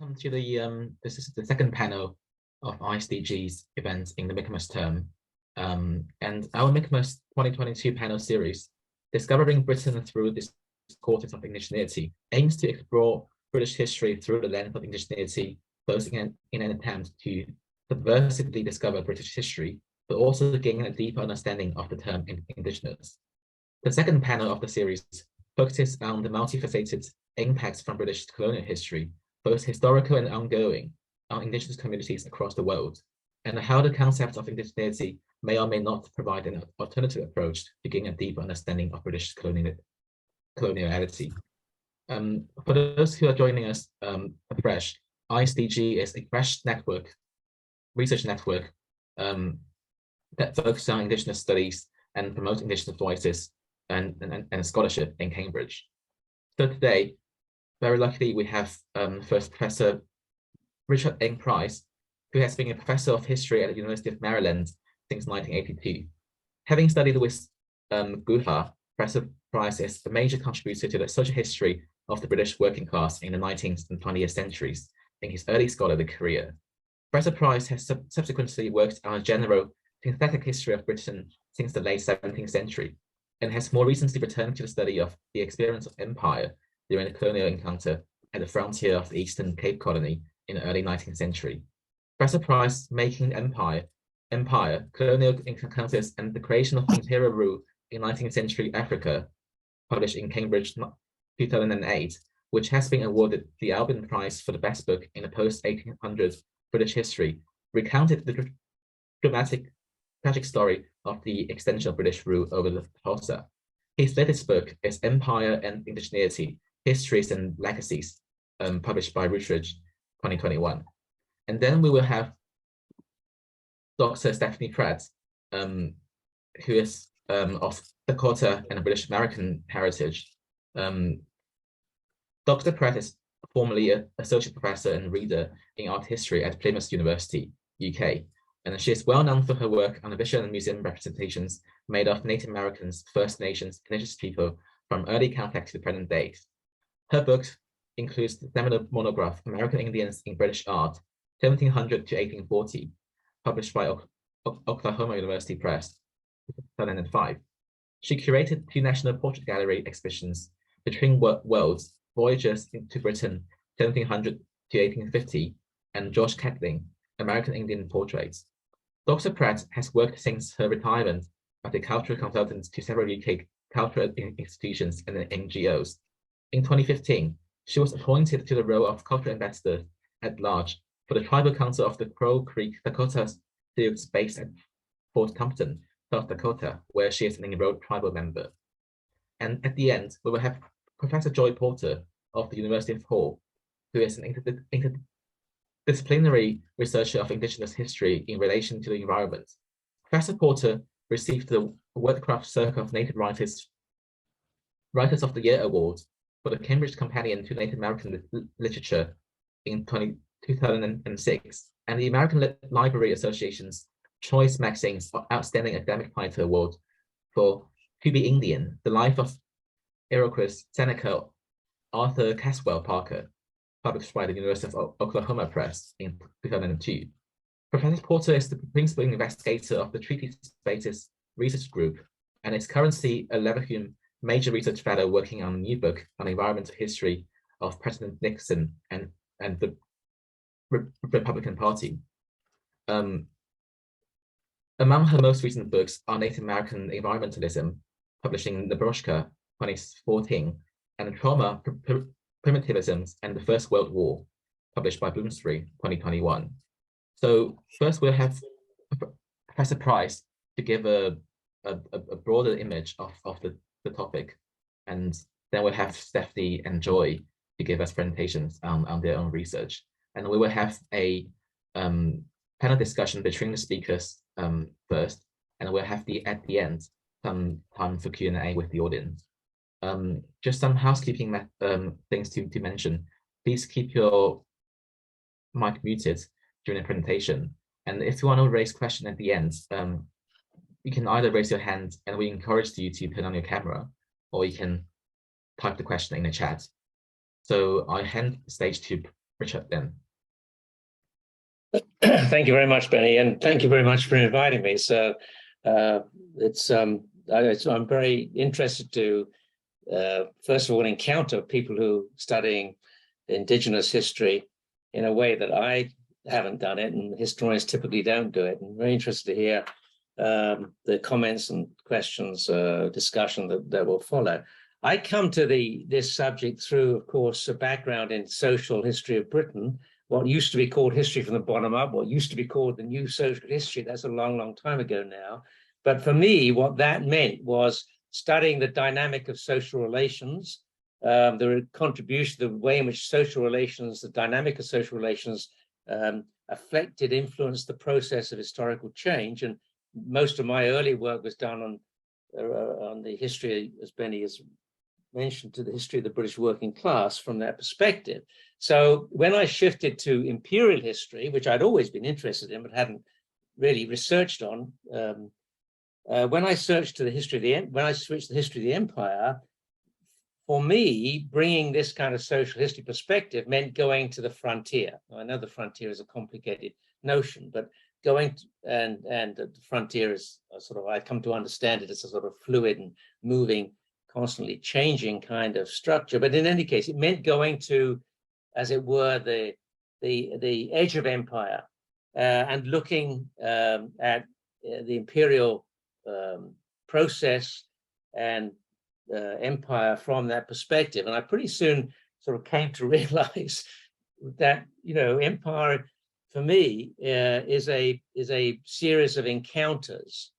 Welcome to the this is the second panel of ISDG's events in the Michaelmas term, and our Michaelmas 2022 panel series, Discovering Britain Through Discourses of Indigeneity, aims to explore British history through the lens of indigeneity, both in an attempt to subversively discover British history, but also to gain a deeper understanding of the term indigenous. The second panel of the series focuses on the multifaceted impacts from British colonial history, both historical and ongoing, on indigenous communities across the world, and how the concept of indigeneity may or may not provide an alternative approach to gain a deeper understanding of British coloniality. For those who are joining us afresh, ISDG is a CRASSH network, research network that focuses on indigenous studies and promotes indigenous voices and scholarship in Cambridge. So today, very luckily, we have first Professor Ranajit Guha, who has been a professor of history at the University of Maryland since 1982. Having studied with Guha, Professor Price is a major contributor to the social history of the British working class in the 19th and 20th centuries in his early scholarly career. Professor Price has subsequently worked on a general synthetic history of Britain since the late 17th century, and has more recently returned to the study of the experience of empire during the colonial encounter at the frontier of the Eastern Cape Colony in the early 19th century. Professor Price, Making Empire, Colonial Encounters, and the Creation of Imperial Rule in 19th-century Africa, published in Cambridge 2008, which has been awarded the Albion Prize for the best book in the post-1800s British history, recounted the tragic story of the extension of British rule over the Xhosa. His latest book is Empire and Indigeneity, Histories and Legacies, published by Routledge 2021. And then we will have Dr. Stephanie Pratt, who is of Dakota and British American heritage. Dr. Pratt is formerly an associate professor and reader in art history at Plymouth University, UK. And she is well known for her work on the visual and museum representations made of Native Americans, First Nations, indigenous people from early contact to the present days. Her book includes the seminal monograph, American Indians in British Art, 1700 to 1840, published by Oklahoma University Press, 2005. She curated two National Portrait Gallery exhibitions, Between Worlds, Voyages to Britain, 1700 to 1850, and George Catlin, American Indian Portraits. Dr. Pratt has worked since her retirement as a cultural consultant to several UK cultural institutions and NGOs. In 2015, she was appointed to the role of cultural ambassador at large for the Tribal Council of the Crow Creek Dakota Sioux based at Fort Compton, South Dakota, where she is an enrolled tribal member. And at the end, we will have Professor Joy Porter of the University of Hull, who is an interdisciplinary researcher of indigenous history in relation to the environment. Professor Porter received the Wordcraft Circle of Native Writers of the Year Award for the Cambridge Companion to Native American Literature in 2006, and the American Library Association's Choice Magazine's Outstanding Academic Title Award for To Be Indian, The Life of Iroquois Seneca Arthur Caswell Parker, published by the University of Oklahoma Press in 2002. Professor Porter is the principal investigator of the Treaty Spaces Research Group and is currently a Leverhulme Major Research Fellow working on a new book on the environmental history of President Nixon and the Republican Party. Among her most recent books are Native American Environmentalism, published in Nebraska 2014, and Trauma, Primitivisms, and the First World War, published by Bloomsbury 2021. So first we'll have Professor Price to give a broader image of the topic, and then we'll have Stephanie and Joy to give us presentations on their own research. And we will have a panel discussion between the speakers first, and we'll have at the end some time for Q&A with the audience. Just some housekeeping things to mention. Please keep your mic muted during the presentation. And if you want to raise question at the end, you can either raise your hand and we encourage you to turn on your camera, or you can type the question in the chat. So I hand the stage to Richard then. Thank you very much, Benny, and thank you very much for inviting me. So I'm very interested to first of all encounter people who are studying Indigenous history in a way that I haven't done it, and historians typically don't do it. I'm very interested to hear the comments and questions, discussion that will follow. I come to this subject through, of course, a background in social history of Britain, what used to be called history from the bottom up, what used to be called the new social history. That's a long, long time ago now. But for me, what that meant was studying the dynamic of social relations, the contribution, the way in which social relations, the dynamic of social relations affected, influenced the process of historical change. And most of my early work was done on the history, as Benny has mentioned, to the history of the British working class from that perspective. So when I shifted to imperial history, which I'd always been interested in but hadn't really researched on, when I switched to the history of the empire, for me, bringing this kind of social history perspective meant going to the frontier. I know the frontier is a complicated notion, but going to, and the frontier is I come to understand it as a sort of fluid and moving, constantly changing kind of structure. But in any case, it meant going to, as it were, the edge of empire and looking at the imperial process and empire from that perspective. And I pretty soon sort of came to realize that, empire for me is a series of encounters,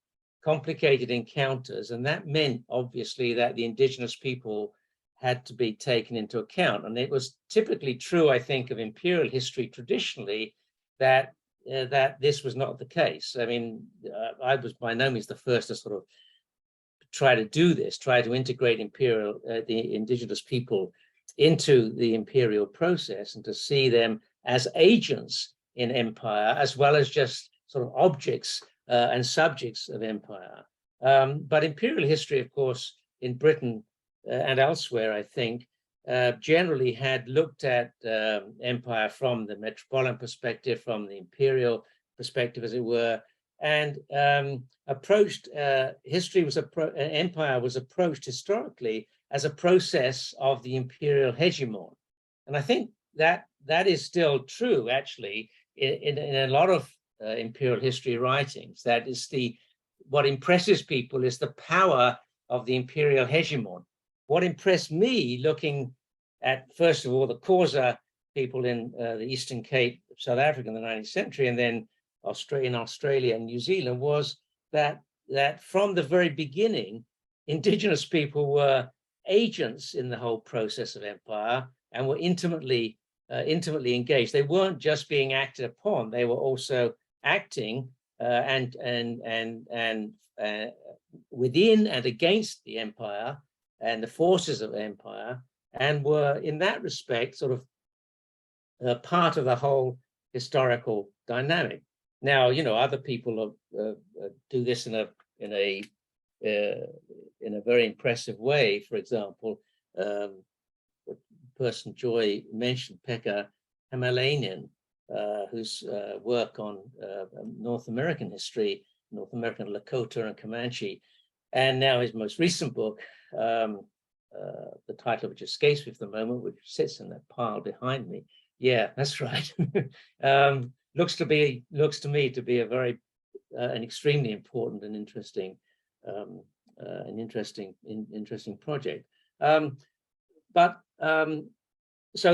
complicated encounters. And that meant obviously that the indigenous people had to be taken into account. And it was typically true, I think, of imperial history traditionally, that this was not the case. I mean, I was by no means the first to sort of try to do this, try to integrate the indigenous people into the imperial process and to see them as agents in empire, as well as just sort of objects and subjects of empire. But imperial history, of course, in Britain and elsewhere, I think, generally had looked at empire from the metropolitan perspective, from the imperial perspective, as it were, and approached empire was approached historically as a process of the imperial hegemon. And I think that is still true, actually, in a lot of imperial history writings. That is what impresses people is the power of the imperial hegemon. What impressed me, looking at, first of all, the Xhosa people in the Eastern Cape of South Africa in the 19th century, and then in Australia and New Zealand, was that from the very beginning, indigenous people were agents in the whole process of empire and were intimately engaged. They weren't just being acted upon; they were also acting and within and against the empire and the forces of empire, and were in that respect sort of part of the whole historical dynamic. Now, other people do this in a very impressive way. For example, the person Joy mentioned, Pekka Hämäläinen, whose work on North American history, North American Lakota and Comanche, and now his most recent book, the title which escapes me for the moment, which sits in that pile behind me. Yeah, that's right. Looks to me to be a very an extremely important and interesting interesting project. So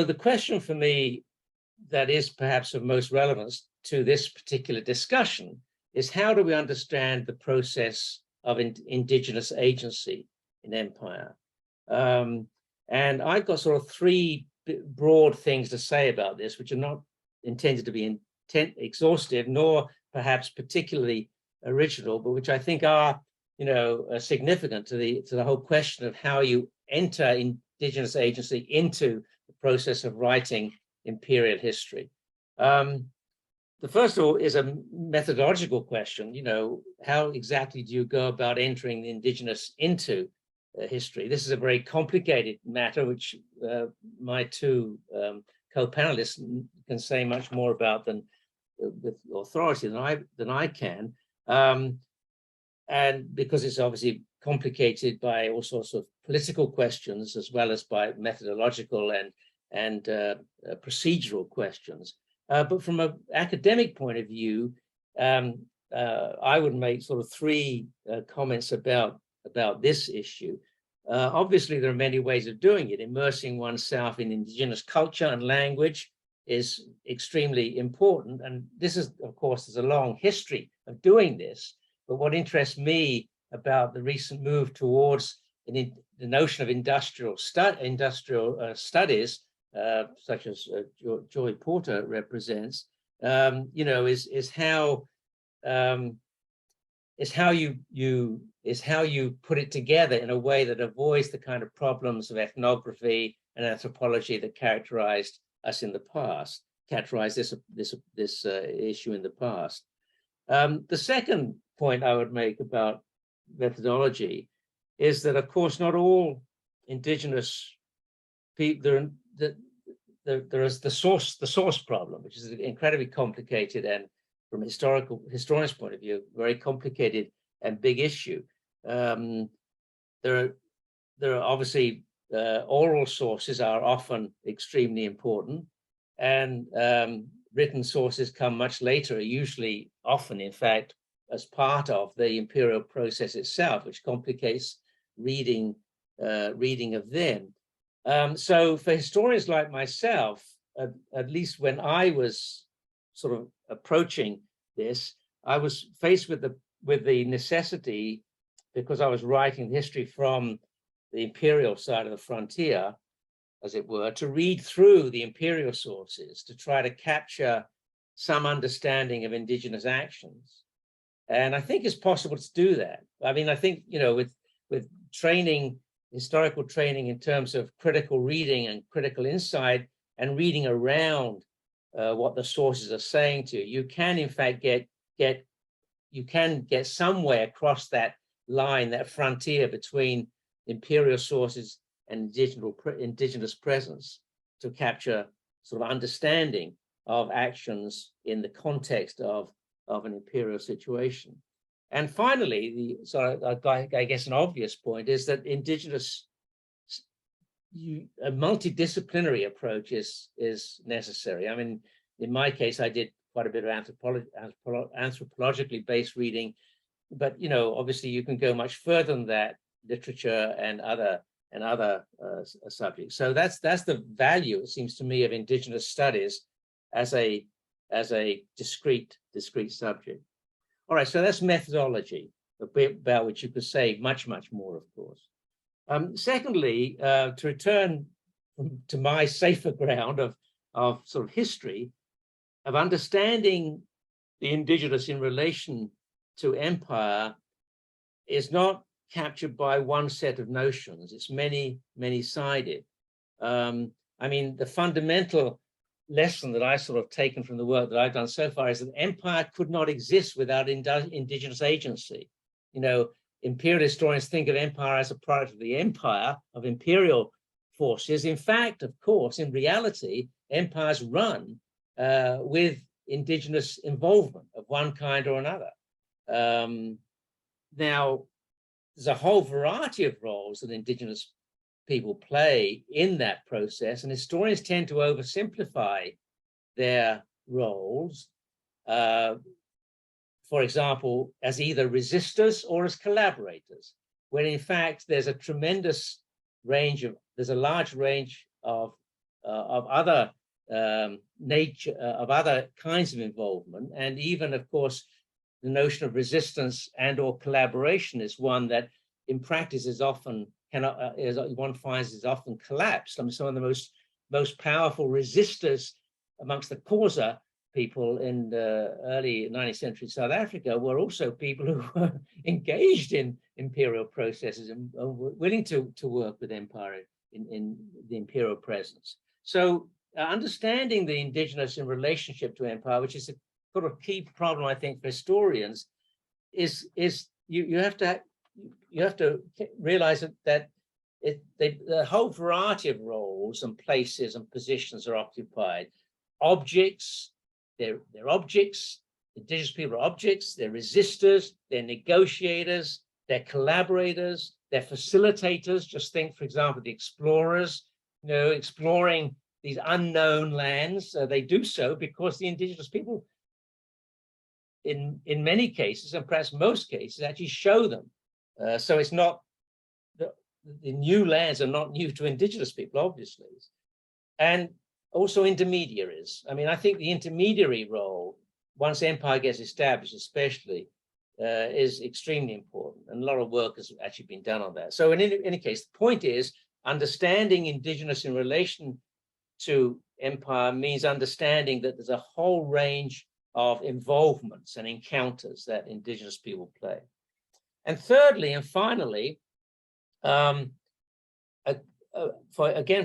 the question for me that is perhaps of most relevance to this particular discussion is, how do we understand the process of indigenous agency in empire? And I've got sort of three broad things to say about this, which are not intended to be exhaustive, nor perhaps particularly original, but which I think are, significant to the whole question of how you enter indigenous agency into the process of writing imperial history. The first of all is a methodological question. How exactly do you go about entering the indigenous into history? This is a very complicated matter, which my two co-panelists can say much more about than with authority than I can, and because it's obviously complicated by all sorts of political questions as well as by methodological and procedural questions. But from an academic point of view, I would make sort of three comments about this issue. Obviously, there are many ways of doing it. Immersing oneself in indigenous culture and language is extremely important. And this is, of course, there's a long history of doing this. But what interests me about the recent move towards the notion of industrial studies, such as Joy Porter represents, is how you put it together in a way that avoids the kind of problems of ethnography and anthropology that characterized us in the past, characterized this issue in the past. The second point I would make about methodology is that, of course, not all indigenous people, there is the source problem, which is incredibly complicated and from a historian's point of view, very complicated and big issue. There are obviously oral sources are often extremely important, and written sources come much later, usually often, in fact, as part of the imperial process itself, which complicates reading of them. So for historians like myself, at least when I was sort of approaching this, I was faced with the necessity, because I was writing history from the imperial side of the frontier, as it were, to read through the imperial sources to try to capture some understanding of indigenous actions. And I think it's possible to do that. I mean, I think, with training, historical training in terms of critical reading and critical insight and reading around what the sources are saying to you, you can in fact get somewhere across that line, that frontier between imperial sources and indigenous presence, to capture sort of understanding of actions in the context of an imperial situation. And finally, I guess an obvious point is that a multidisciplinary approach is necessary. I mean, in my case, I did quite a bit of anthropologically based reading, but obviously you can go much further than that, literature and other subjects. So that's the value, it seems to me, of indigenous studies as a discrete subject. All right, so that's methodology, about which you could say much more, of course. Secondly, to return to my safer ground of sort of history, of understanding the indigenous in relation to empire is not captured by one set of notions. It's many-sided. I mean, the fundamental lesson that I sort of taken from the work that I've done so far is that empire could not exist without indigenous agency. Imperial historians think of empire as a product of the empire, of imperial forces. In fact, of course, in reality, empires run with indigenous involvement of one kind or another. Now, there's a whole variety of roles that indigenous people play in that process, and historians tend to oversimplify their roles, for example, as either resistors or as collaborators, when in fact there's a large range of other other kinds of involvement, and even, of course, the notion of resistance and or collaboration is one that in practice is often one finds is often collapsed. I mean, some of the most powerful resistors amongst the Xhosa people in the early 19th century South Africa were also people who were engaged in imperial processes and were willing to work with empire in the imperial presence. So understanding the indigenous in relationship to empire, which is a sort of key problem, I think, for historians, is you have to realize that the whole variety of roles and places and positions are occupied. Objects, they're objects, indigenous people are objects, they're resistors, they're negotiators, they're collaborators, they're facilitators. Just think, for example, the explorers, exploring these unknown lands. They do so because the indigenous people, in many cases, and perhaps most cases, actually show them. So it's not, the new lands are not new to indigenous people, obviously. And also intermediaries. I mean, I think the intermediary role, once empire gets established especially, is extremely important. And a lot of work has actually been done on that. So in any case, the point is, understanding indigenous in relation to empire means understanding that there's a whole range of involvements and encounters that indigenous people play. And thirdly, and finally, again,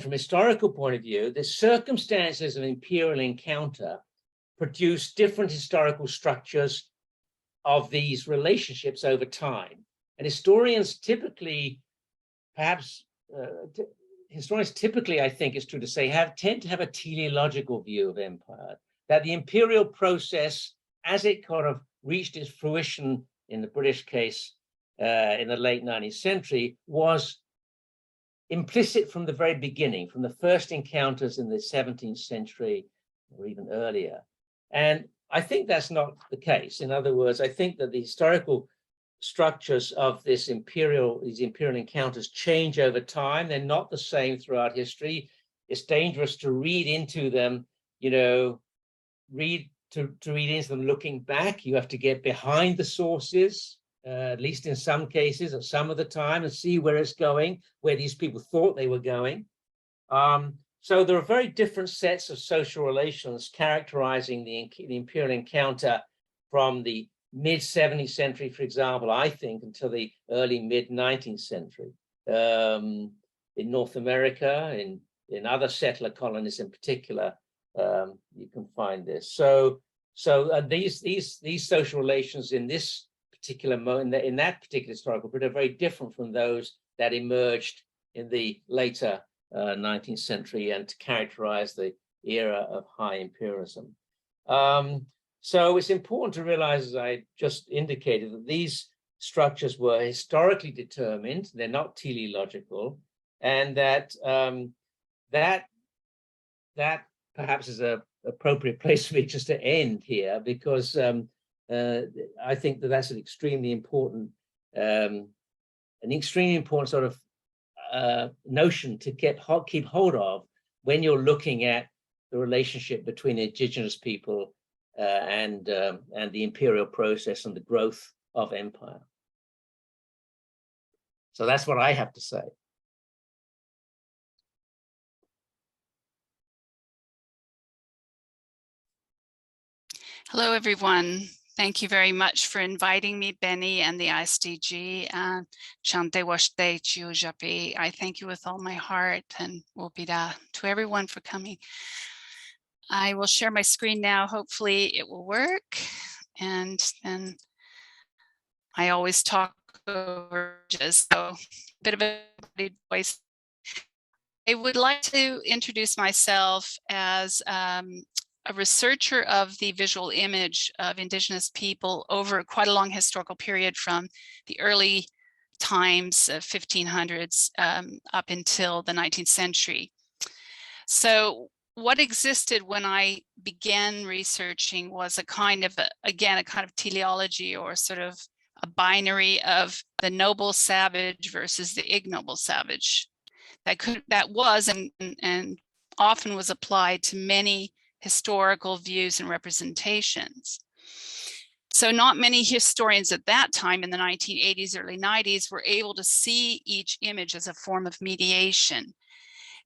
from a historical point of view, the circumstances of imperial encounter produce different historical structures of these relationships over time. And historians typically, perhaps, I think it's true to say, tend to have a teleological view of empire, that the imperial process, as it kind of reached its fruition in the British case in the late 19th century, was implicit from the very beginning, from the first encounters in the 17th century or even earlier. And I think that's not the case. In other words, I think that the historical structures of these imperial encounters change over time. They're not the same throughout history. It's dangerous to read into them, to read into them looking back. You have to get behind the sources, at least in some cases, at some of the time, and see where it's going, where these people thought they were going. So there are very different sets of social relations characterizing the imperial encounter from the mid-17th century, for example, I think, until the early mid-19th century. In North America, in other settler colonies in particular, you can find this. So these social relations in this particular moment, in that particular historical period, are very different from those that emerged in the later 19th century and to characterize the era of high imperialism. So it's important to realize, as I just indicated, that these structures were historically determined, they're not teleological, and that that perhaps is an appropriate place for me just to end here, because I think that that's an extremely important sort of notion to keep hold of when you're looking at the relationship between indigenous people and the imperial process and the growth of empire. So that's what I have to say. Hello, everyone. Thank you very much for inviting me, Benny, and the ISDG. Chante Washte Chiujapi. I thank you with all my heart, and Wopida to everyone for coming. I will share my screen now. Hopefully it will work. And then I always talk over just so a bit of a voice. I would like to introduce myself as a researcher of the visual image of indigenous people over quite a long historical period, from the early times of 1500s up until the 19th century. So what existed when I began researching was a kind of, again, a kind of teleology, or sort of a binary of the noble savage versus the ignoble savage. That was and often was applied to many historical views and representations. So not many historians at that time in the 1980s, early 90s were able to see each image as a form of mediation.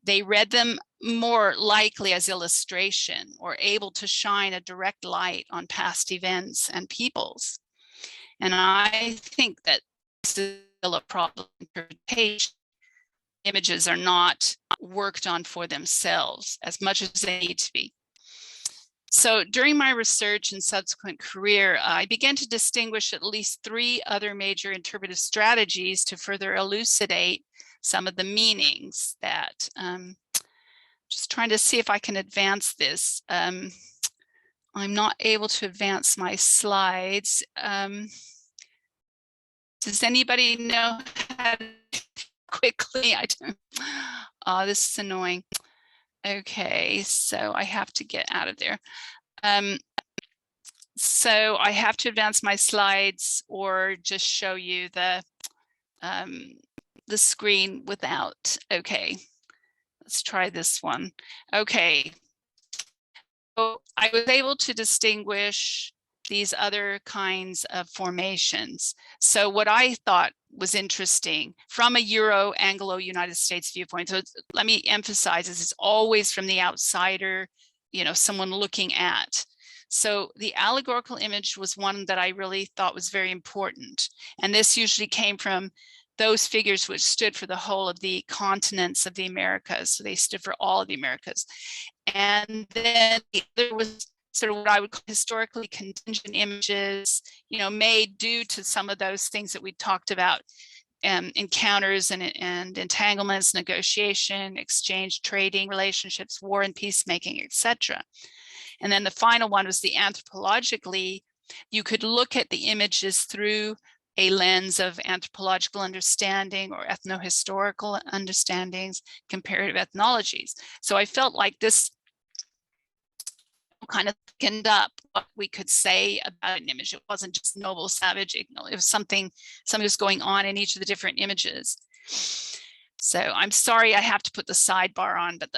They read them more likely as illustration, or able to shine a direct light on past events and peoples. And I think that this is still a problem in interpretation. Images are not worked on for themselves as much as they need to be. So during my research and subsequent career, I began to distinguish at least 3 other major interpretive strategies to further elucidate some of the meanings that, just trying to see if I can advance this. I'm not able to advance my slides. Does anybody know how to quickly? I don't. Oh, this is annoying. Okay, so I have to get out of there. So I have to advance my slides or just show you the screen without. Okay, let's try this one. Okay, so I was able to distinguish these other kinds of formations. So what I thought was interesting from a Euro-Anglo-United States viewpoint, so let me emphasize this is always from the outsider, you know, someone looking at. So the allegorical image was one that I really thought was very important. And this usually came from those figures which stood for the whole of the continents of the Americas. So they stood for all of the Americas. And then there was sort of what I would call historically contingent images, you know, made due to some of those things that we talked about, encounters and entanglements, negotiation, exchange, trading relationships, war and peacemaking, etc. And then the final one was the anthropologically, you could look at the images through a lens of anthropological understanding or ethnohistorical understandings, comparative ethnologies. So I felt like this kind of thickened up what we could say about an image. It wasn't just noble, savage, it was something was going on in each of the different images. So I'm sorry I have to put the sidebar on, but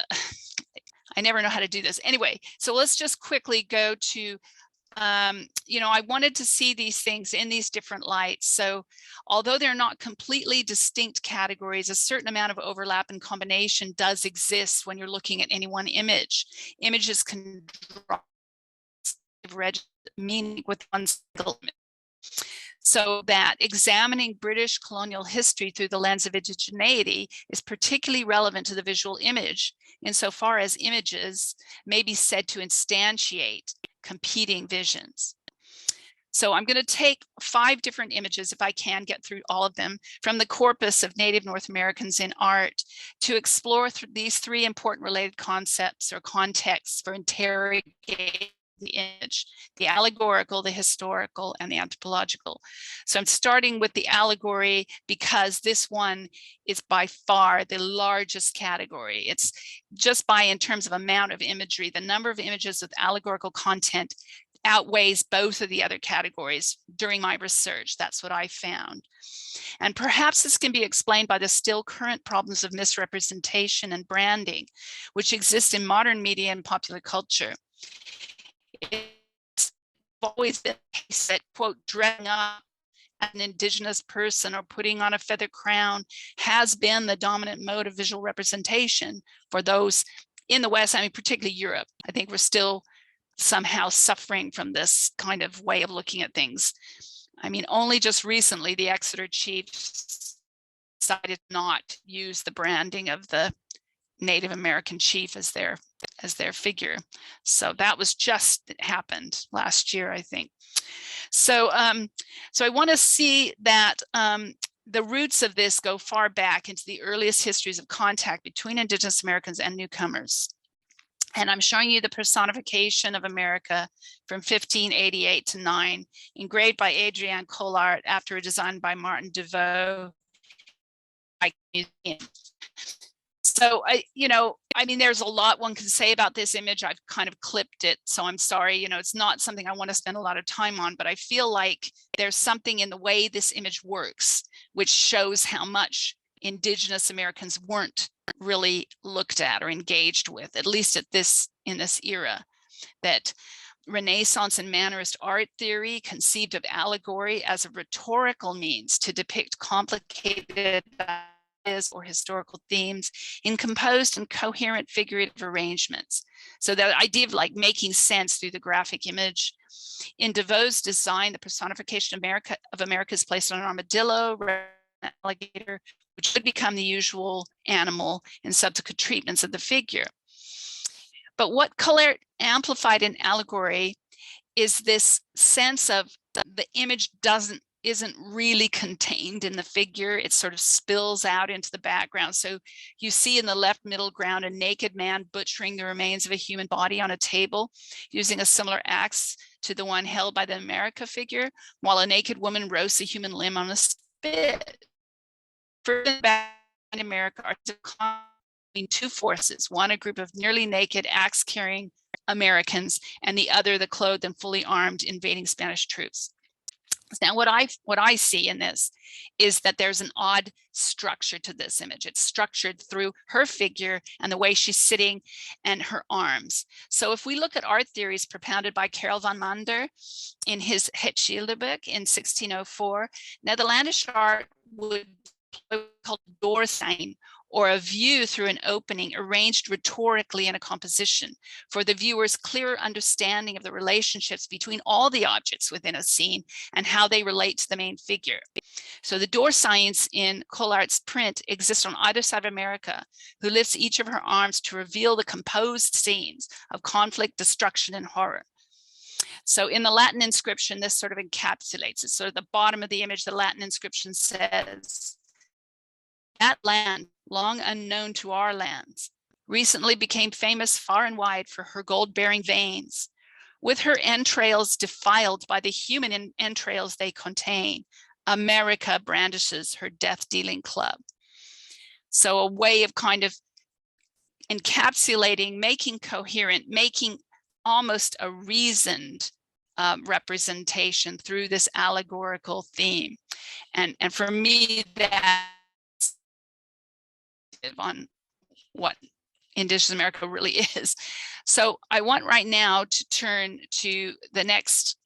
I never know how to do this. Anyway, so let's just quickly go to, you know, I wanted to see these things in these different lights. So although they're not completely distinct categories, a certain amount of overlap and combination does exist when you're looking at any one image. Images can draw meaning with one single image. So that examining British colonial history through the lens of indigeneity is particularly relevant to the visual image, insofar as images may be said to instantiate competing visions. So I'm going to take 5 different images, if I can get through all of them, from the corpus of Native North Americans in art to explore these 3 important related concepts or contexts for interrogating the image: the allegorical, the historical, and the anthropological. So I'm starting with the allegory because this one is by far the largest category. It's just in terms of amount of imagery, the number of images with allegorical content outweighs both of the other categories during my research. That's what I found. And perhaps this can be explained by the still current problems of misrepresentation and branding, which exist in modern media and popular culture. It's always been the case that, quote, dressing up an Indigenous person or putting on a feather crown has been the dominant mode of visual representation for those in the West, I mean, particularly Europe. I think we're still somehow suffering from this kind of way of looking at things. I mean, only just recently, the Exeter chiefs decided not to use the branding of the Native American chief as their figure. So that was just happened last year, I think. So, so I want to see that the roots of this go far back into the earliest histories of contact between Indigenous Americans and newcomers. And I'm showing you the personification of America from 1588 to 9, engraved by Adrienne Collard after a design by Martin DeVoe. So I mean, there's a lot one can say about this image. I've kind of clipped it, so I'm sorry. You know, it's not something I want to spend a lot of time on, but I feel like there's something in the way this image works, which shows how much Indigenous Americans weren't really looked at or engaged with, at least in this era. That Renaissance and Mannerist art theory conceived of allegory as a rhetorical means to depict complicated or historical themes in composed and coherent figurative arrangements. So the idea of like making sense through the graphic image. In DeVoe's design, the personification of America is placed on an armadillo, an alligator, which would become the usual animal in subsequent treatments of the figure. But what Collard amplified in allegory is this sense of the image doesn't isn't really contained in the figure. It sort of spills out into the background. So you see in the left middle ground a naked man butchering the remains of a human body on a table using a similar axe to the one held by the America figure, while a naked woman roasts a human limb on a spit. Further back in America are between two forces, one a group of nearly naked axe-carrying Americans, and the other the clothed and fully armed invading Spanish troops. Now, what I see in this is that there's an odd structure to this image. It's structured through her figure and the way she's sitting and her arms. So if we look at art theories propounded by Karel van Mander in his Het Schilderboek in 1604, Netherlandish art would be called doorsijn, or a view through an opening arranged rhetorically in a composition for the viewer's clearer understanding of the relationships between all the objects within a scene and how they relate to the main figure. So the doorsijns in Collart's print exist on either side of America, who lifts each of her arms to reveal the composed scenes of conflict, destruction, and horror. So in the Latin inscription, this sort of encapsulates it. So at the bottom of the image, the Latin inscription says, "That land, long unknown to our lands, recently became famous far and wide for her gold-bearing veins. With her entrails defiled by the human entrails they contain, America brandishes her death-dealing club." So a way of kind of encapsulating, making coherent, making almost a reasoned representation through this allegorical theme. And for me, that on what Indigenous America really is. So I want right now to turn to the next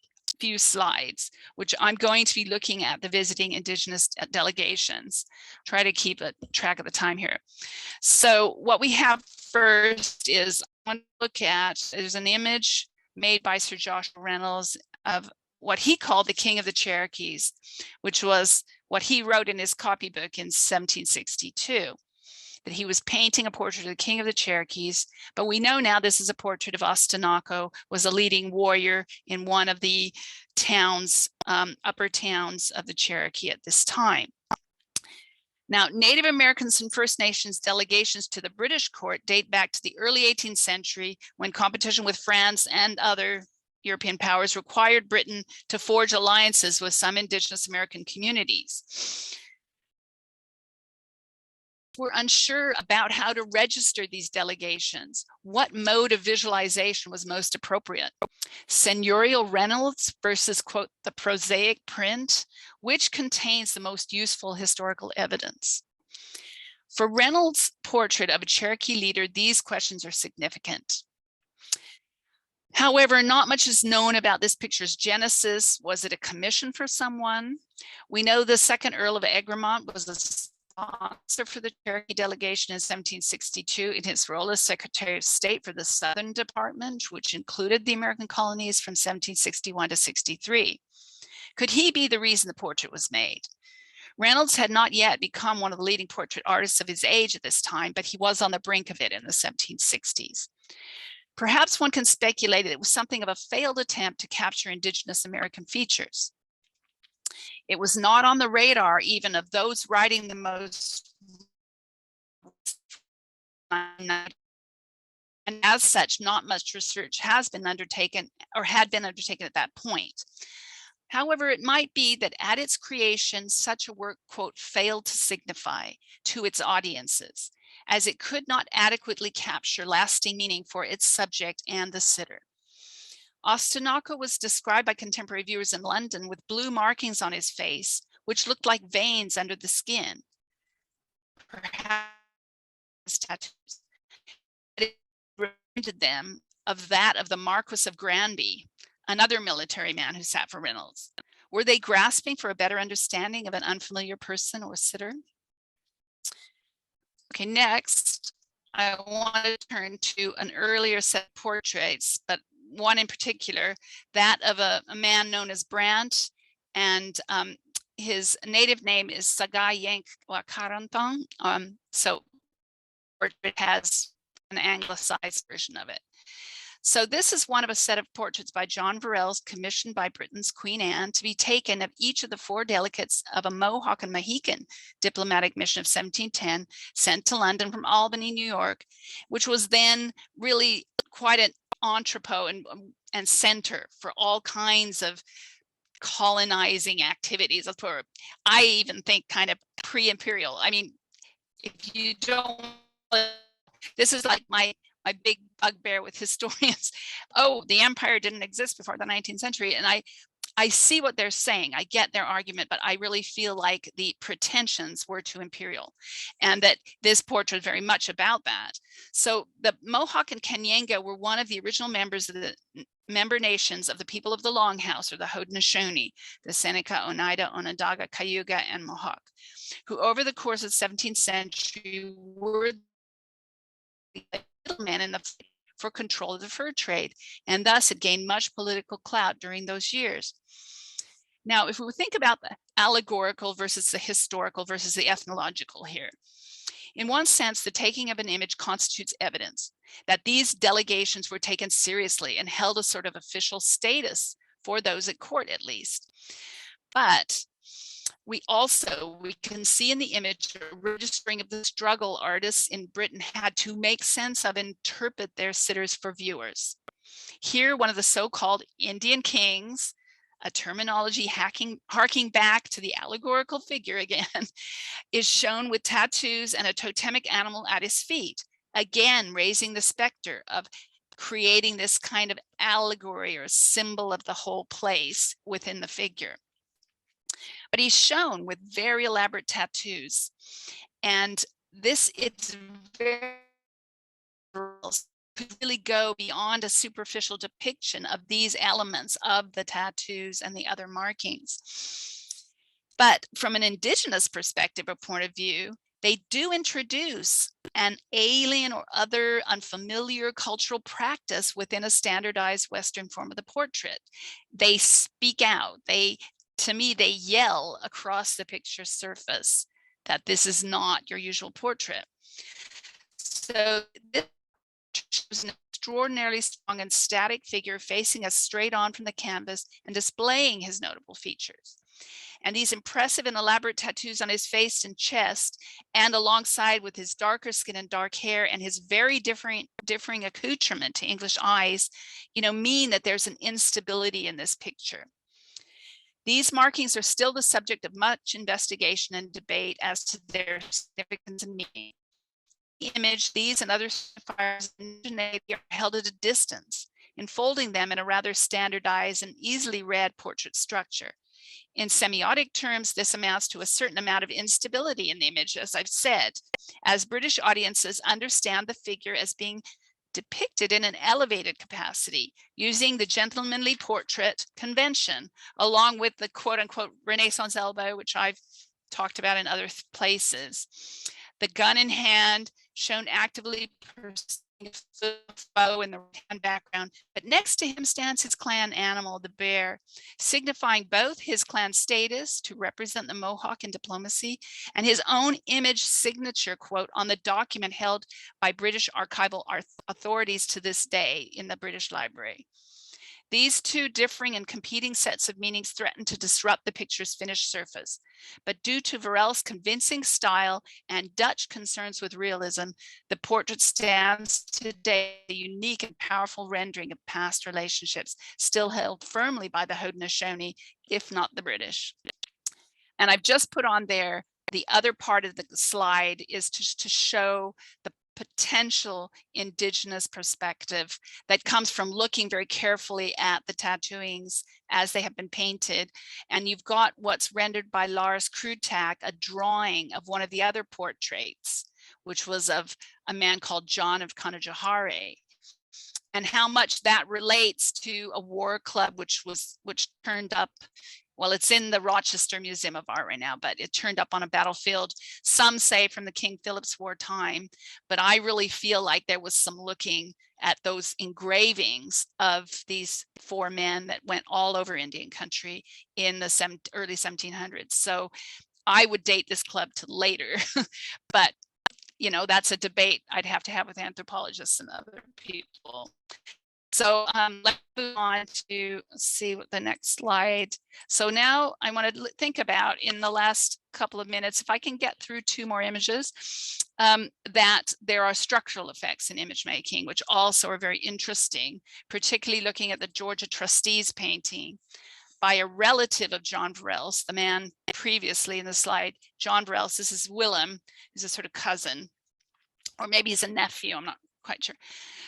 few slides, which I'm going to be looking at the visiting Indigenous delegations. Try to keep a track of the time here. So what we have first is, I want to look at, there's an image made by Sir Joshua Reynolds of what he called the King of the Cherokees, which was what he wrote in his copybook in 1762. That he was painting a portrait of the King of the Cherokees, but we know now this is a portrait of Ostenaco, was a leading warrior in one of the towns, upper towns of the Cherokee at this time. Now, Native Americans and First Nations delegations to the British court date back to the early 18th century, when competition with France and other European powers required Britain to forge alliances with some Indigenous American communities. We're unsure about how to register these delegations. What mode of visualization was most appropriate? Seigneurial Reynolds versus, quote, the prosaic print, which contains the most useful historical evidence? For Reynolds' portrait of a Cherokee leader, these questions are significant. However, not much is known about this picture's genesis. Was it a commission for someone? We know the second Earl of Egremont was a sponsor for the Cherokee delegation in 1762 in his role as Secretary of State for the Southern Department, which included the American colonies from 1761 to 63. Could he be the reason the portrait was made? Reynolds had not yet become one of the leading portrait artists of his age at this time, but he was on the brink of it in the 1760s. Perhaps one can speculate that it was something of a failed attempt to capture Indigenous American features. It was not on the radar even of those writing the most, and as such, not much research has been undertaken or had been undertaken at that point. However, it might be that at its creation, such a work, quote, failed to signify to its audiences, as it could not adequately capture lasting meaning for its subject and the sitter. Ostenaco was described by contemporary viewers in London with blue markings on his face, which looked like veins under the skin. Perhaps tattoos. It reminded them of that of the Marquis of Granby, another military man who sat for Reynolds. Were they grasping for a better understanding of an unfamiliar person or sitter? Okay, next, I want to turn to an earlier set of portraits, but one in particular, that of a man known as Brandt, and his native name is Saga Yank Wakarantong. So it has an anglicized version of it. So this is one of a set of portraits by John Verrells commissioned by Britain's Queen Anne to be taken of each of the 4 delegates of a Mohawk and Mohican diplomatic mission of 1710 sent to London from Albany, New York, which was then really quite an entrepot and center for all kinds of colonizing activities. I even think kind of pre-imperial. I mean, if you don't, this is like my big bugbear with historians. Oh, the empire didn't exist before the 19th century. And I see what they're saying. I get their argument, but I really feel like the pretensions were too imperial, and that this portrait is very much about that. So the Mohawk and Kanyenga were one of the original members of the member nations of the people of the Longhouse, or the Haudenosaunee, the Seneca, Oneida, Onondaga, Cayuga, and Mohawk, who over the course of the 17th century were the middlemen in the for control of the fur trade, and thus it gained much political clout during those years. Now, if we think about the allegorical versus the historical versus the ethnological here, in one sense, the taking of an image constitutes evidence that these delegations were taken seriously and held a sort of official status for those at court, at least. But we can see in the image a registering of the struggle artists in Britain had to make sense of, interpret their sitters for viewers. Here, one of the so-called Indian kings, a terminology harking back to the allegorical figure again, is shown with tattoos and a totemic animal at his feet, again raising the specter of creating this kind of allegory or symbol of the whole place within the figure. But he's shown with very elaborate tattoos, and it's very could really go beyond a superficial depiction of these elements of the tattoos and the other markings. But from an indigenous perspective or point of view, they do introduce an alien or other unfamiliar cultural practice within a standardized Western form of the portrait. They speak out. To me, they yell across the picture surface that this is not your usual portrait. So this is an extraordinarily strong and static figure facing us straight on from the canvas and displaying his notable features. And these impressive and elaborate tattoos on his face and chest, and alongside with his darker skin and dark hair and his very differing accoutrement to English eyes, mean that there's an instability in this picture. These markings are still the subject of much investigation and debate as to their significance and meaning. The image, these and other signifiers of indigeneity are held at a distance, enfolding them in a rather standardized and easily read portrait structure. In semiotic terms, this amounts to a certain amount of instability in the image, as I've said, as British audiences understand the figure as being depicted in an elevated capacity, using the gentlemanly portrait convention, along with the quote-unquote Renaissance elbow, which I've talked about in other places. The gun in hand, shown actively pursuing a foe in the right-hand background, but next to him stands his clan animal, the bear, signifying both his clan status to represent the Mohawk in diplomacy and his own image signature, quote, on the document held by British archival authorities to this day in the British Library. These two differing and competing sets of meanings threaten to disrupt the picture's finished surface. But due to Verrell's convincing style and Dutch concerns with realism, the portrait stands today a unique and powerful rendering of past relationships, still held firmly by the Haudenosaunee, if not the British. And I've just put on there, the other part of the slide is to show the potential indigenous perspective that comes from looking very carefully at the tattooings as they have been painted. And you've got what's rendered by Lars Krutack, a drawing of one of the other portraits, which was of a man called John of Canajoharie, and how much that relates to a war club which turned up. Well, it's in the Rochester Museum of Art right now, but it turned up on a battlefield, some say from the King Philip's War time, but I really feel like there was some looking at those engravings of these 4 men that went all over Indian country in the early 1700s. So I would date this club to later, but that's a debate I'd have to have with anthropologists and other people. So let's move on to see what the next slide. So now I want to think about, in the last couple of minutes, if I can get through 2 more images, that there are structural effects in image making, which also are very interesting, particularly looking at the Georgia Trustees painting by a relative of John Verhelst, the man previously in the slide. John Verhelst, this is Willem, who's a sort of cousin, or maybe he's a nephew, I'm not quite sure.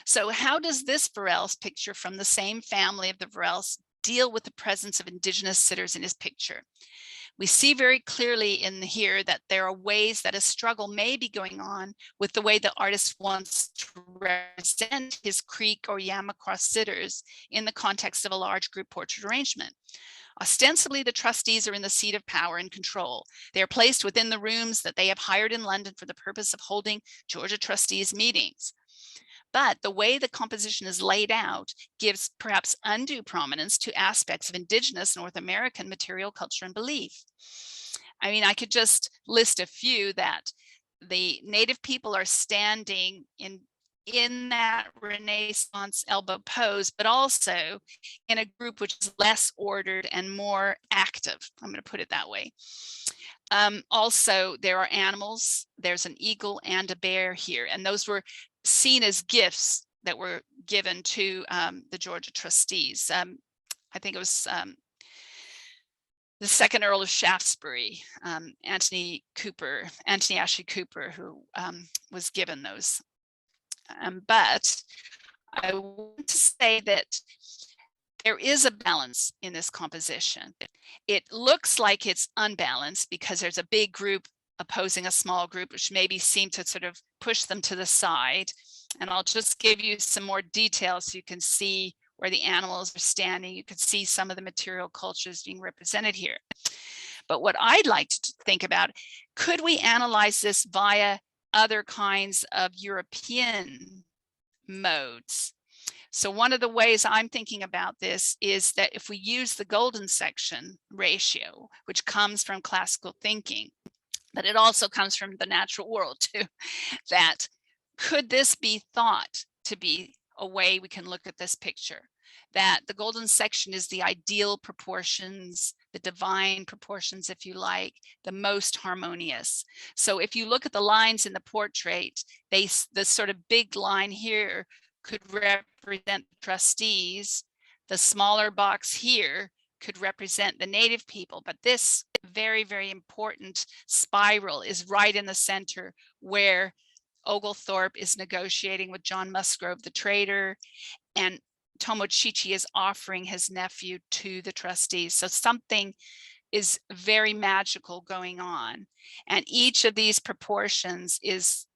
So how does this Verhelst picture from the same family of the Verhelst deal with the presence of indigenous sitters in his picture? We see very clearly in here that there are ways that a struggle may be going on with the way the artist wants to represent his Creek or Yamacraw sitters in the context of a large group portrait arrangement. Ostensibly, the trustees are in the seat of power and control. They are placed within the rooms that they have hired in London for the purpose of holding Georgia trustees meetings. But the way the composition is laid out gives perhaps undue prominence to aspects of indigenous North American material culture and belief. I mean, I could just list a few that the native people are standing in that Renaissance elbow pose, but also in a group which is less ordered and more active. I'm going to put it that way. Also, there are animals. There's an eagle and a bear here, and those were seen as gifts that were given to the Georgia trustees. I think it was the second Earl of Shaftesbury, Anthony Ashley Cooper, who was given those. But I want to say that there is a balance in this composition. It looks like it's unbalanced because there's a big group opposing a small group, which maybe seem to sort of push them to the side. And I'll just give you some more details so you can see where the animals are standing. You can see some of the material cultures being represented here. But what I'd like to think about, could we analyze this via other kinds of European modes? So one of the ways I'm thinking about this is that if we use the golden section ratio, which comes from classical thinking, but it also comes from the natural world too, that could this be thought to be a way we can look at this picture? That the golden section is the ideal proportions, the divine proportions, if you like, the most harmonious. So if you look at the lines in the portrait, the sort of big line here could represent trustees. The smaller box here could represent the native people, but this very, very important spiral is right in the center where Oglethorpe is negotiating with John Musgrove, the trader, and Tomochichi is offering his nephew to the trustees. So something is very magical going on. And each of these proportions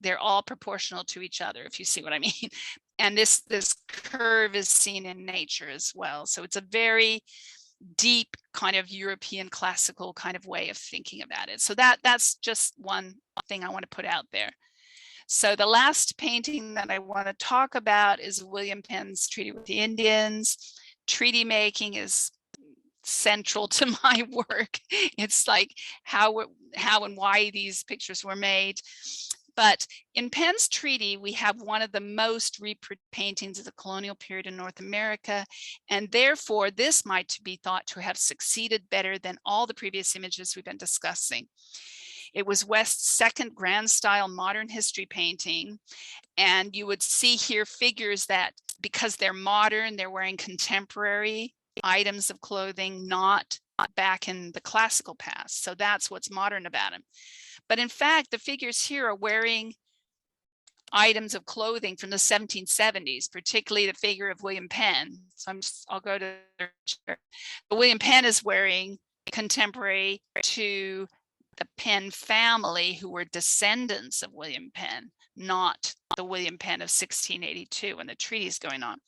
they're all proportional to each other, if you see what I mean. And this curve is seen in nature as well. So it's a very deep kind of European classical kind of way of thinking about it. So that's just one thing I want to put out there. So the last painting that I want to talk about is William Penn's Treaty with the Indians. Treaty making is central to my work. It's like how and why these pictures were made. But in Penn's treaty, we have one of the most reproduced paintings of the colonial period in North America, and therefore this might be thought to have succeeded better than all the previous images we've been discussing. It was West's second grand style modern history painting, and you would see here figures that, because they're modern, they're wearing contemporary items of clothing, not back in the classical past. So that's what's modern about them. But in fact, the figures here are wearing items of clothing from the 1770s, particularly the figure of William Penn. So I'll go to William Penn is wearing contemporary to the Penn family, who were descendants of William Penn, not the William Penn of 1682 when the treaty is going on.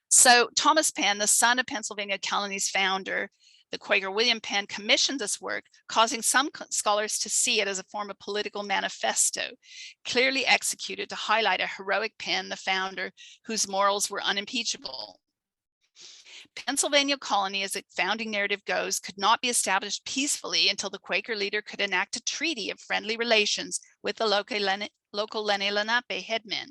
So Thomas Penn, the son of Pennsylvania colony's founder, the Quaker William Penn, commissioned this work, causing some scholars to see it as a form of political manifesto, clearly executed to highlight a heroic Penn, the founder, whose morals were unimpeachable. Pennsylvania colony, as its founding narrative goes, could not be established peacefully until the Quaker leader could enact a treaty of friendly relations with the local Lenni Lenape headmen.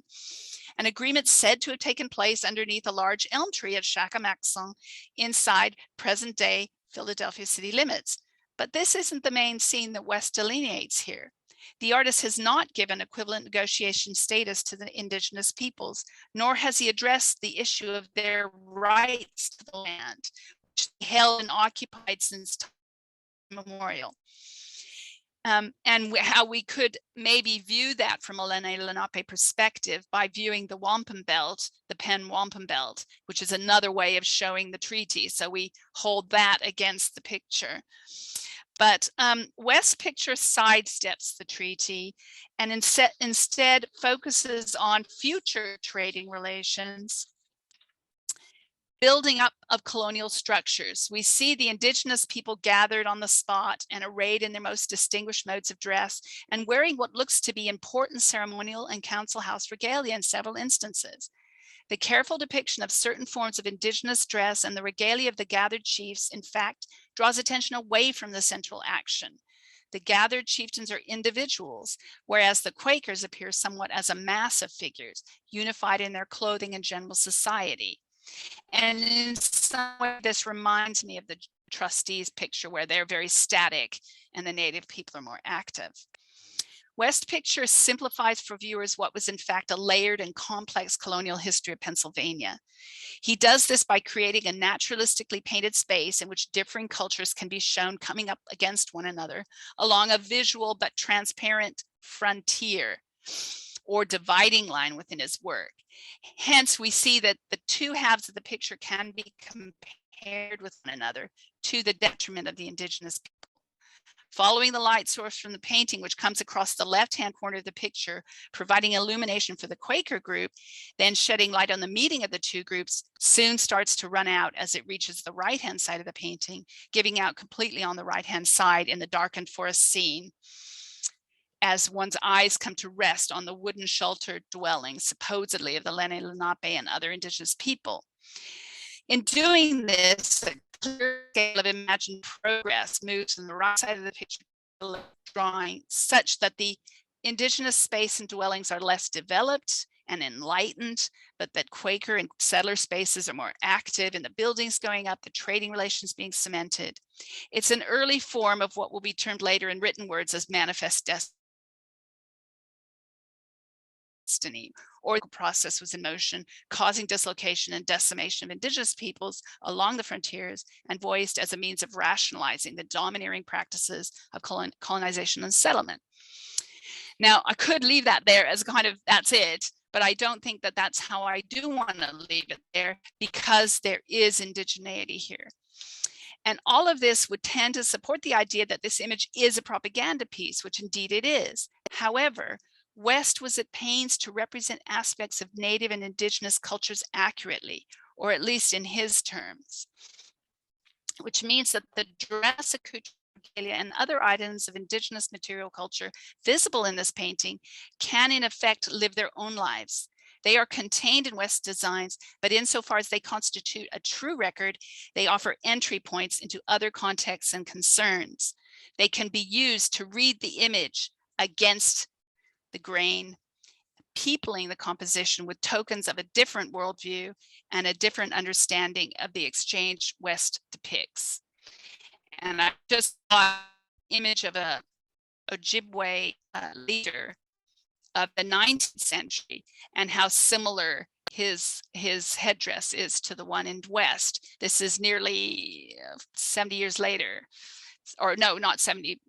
An agreement said to have taken place underneath a large elm tree at Chacamaxon inside present-day Philadelphia city limits. But this isn't the main scene that West delineates here. The artist has not given equivalent negotiation status to the indigenous peoples, nor has he addressed the issue of their rights to the land, which they held and occupied since time immemorial. And how we could maybe view that from a Lenape perspective by viewing the wampum belt, the Penn wampum belt, which is another way of showing the treaty. So we hold that against the picture. But West's picture sidesteps the treaty and instead focuses on future trading relations, building up of colonial structures. We see the indigenous people gathered on the spot and arrayed in their most distinguished modes of dress and wearing what looks to be important ceremonial and council house regalia in several instances. The careful depiction of certain forms of indigenous dress and the regalia of the gathered chiefs, in fact, draws attention away from the central action. The gathered chieftains are individuals, whereas the Quakers appear somewhat as a mass of figures, unified in their clothing and general society. And in some way, this reminds me of the trustees picture where they're very static and the native people are more active. West picture simplifies for viewers what was in fact a layered and complex colonial history of Pennsylvania. He does this by creating a naturalistically painted space in which differing cultures can be shown coming up against one another along a visual but transparent frontier or dividing line within his work. Hence, we see that the two halves of the picture can be compared with one another to the detriment of the indigenous people. Following the light source from the painting, which comes across the left-hand corner of the picture, providing illumination for the Quaker group, then shedding light on the meeting of the two groups, soon starts to run out as it reaches the right-hand side of the painting, giving out completely on the right-hand side in the darkened forest scene, as one's eyes come to rest on the wooden sheltered dwellings, supposedly of the Lenape and other indigenous people. In doing this, a clear scale of imagined progress moves from the right side of the picture to the left drawing, such that the indigenous space and dwellings are less developed and enlightened, but that Quaker and settler spaces are more active in the buildings going up, the trading relations being cemented. It's an early form of what will be termed later in written words as manifest destiny, or the process was in motion, causing dislocation and decimation of indigenous peoples along the frontiers and voiced as a means of rationalizing the domineering practices of colonization and settlement. Now, I could leave that there as kind of that's it, but I don't think that that's how I do want to leave it there, because there is indigeneity here. And all of this would tend to support the idea that this image is a propaganda piece, which indeed it is. However, West was at pains to represent aspects of native and indigenous cultures accurately, or at least in his terms, which means that the dress, accoutrement, and other items of indigenous material culture visible in this painting can in effect live their own lives. They are contained in West's designs, but insofar as they constitute a true record, they offer entry points into other contexts and concerns. They can be used to read the image against the grain, peopling the composition with tokens of a different worldview and a different understanding of the exchange West depicts. And I just saw an image of a Ojibwe leader of the 19th century and how similar his headdress is to the one in West. This is nearly 70 years later, or no, not 70,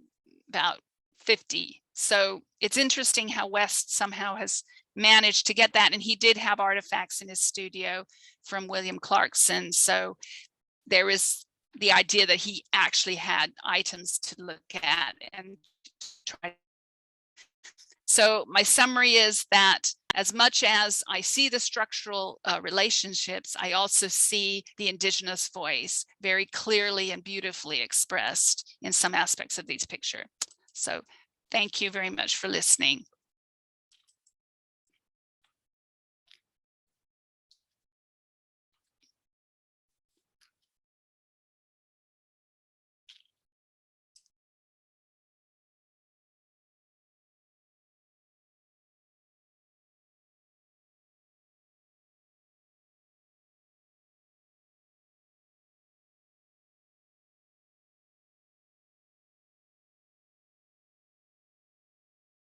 about 50. So it's interesting how West somehow has managed to get that. And he did have artifacts in his studio from William Clarkson. So there is the idea that he actually had items to look at and try. So my summary is that as much as I see the structural relationships, I also see the indigenous voice very clearly and beautifully expressed in some aspects of these pictures. So thank you very much for listening.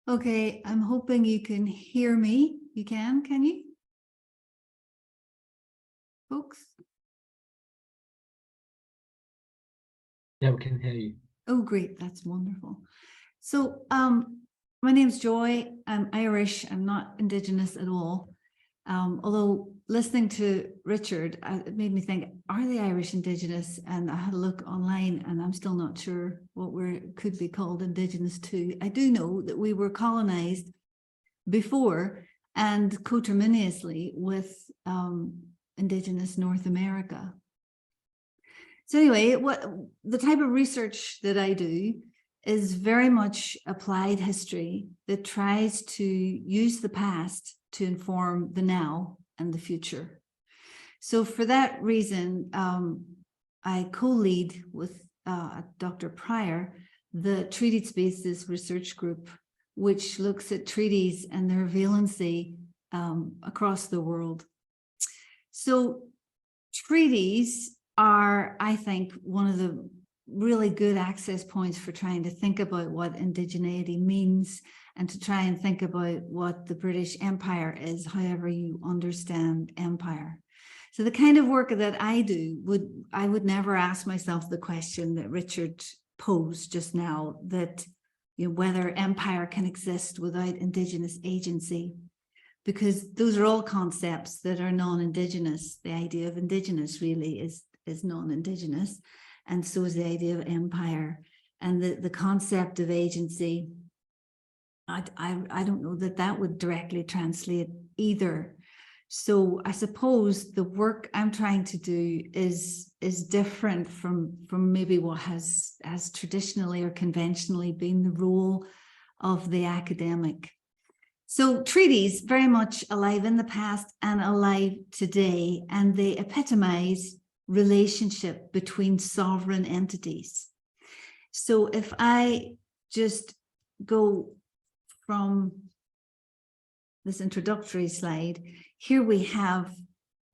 Okay, I'm hoping you can hear me. You can you? Folks? Yeah, we can hear you. Oh, great. That's wonderful. So my name's Joy. I'm Irish. I'm not Indigenous at all. Although listening to Richard, it made me think, are the Irish Indigenous? And I had a look online and I'm still not sure what we could be called Indigenous to. I do know that we were colonized before and coterminously with Indigenous North America. So anyway, what the type of research that I do is very much applied history that tries to use the past to inform the now and the future. So for that reason, I co-lead with Dr. Pryor the Treated Spaces Research Group, which looks at treaties and their valency across the world. So treaties are, I think, one of the really good access points for trying to think about what indigeneity means and to try and think about what the British Empire is, however you understand empire. So the kind of work that I do, I would never ask myself the question that Richard posed just now, that whether empire can exist without Indigenous agency, because those are all concepts that are non-Indigenous. The idea of Indigenous really is non-Indigenous, and so is the idea of empire. And the concept of agency, I don't know that would directly translate either. So I suppose the work I'm trying to do is different from maybe what has traditionally or conventionally been the role of the academic. So treaties very much alive in the past and alive today, and they epitomize relationship between sovereign entities. So if I just go from this introductory slide, here we have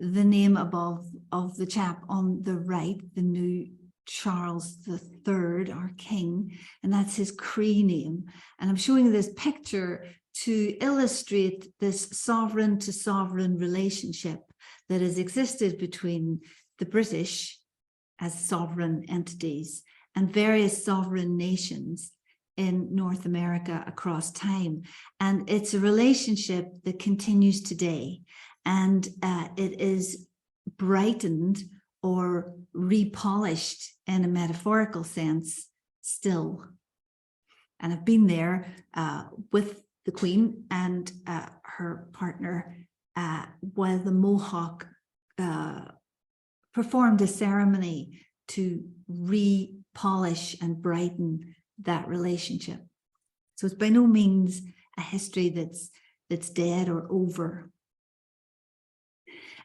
the name above of the chap on the right, the new Charles III, our king, and that's his Cree name. And I'm showing this picture to illustrate this sovereign to sovereign relationship that has existed between the British as sovereign entities and various sovereign nations in North America across time. And it's a relationship that continues today. And it is brightened or repolished in a metaphorical sense still. And I've been there with the Queen and her partner while the Mohawk performed a ceremony to repolish and brighten that relationship. So it's by no means a history that's dead or over.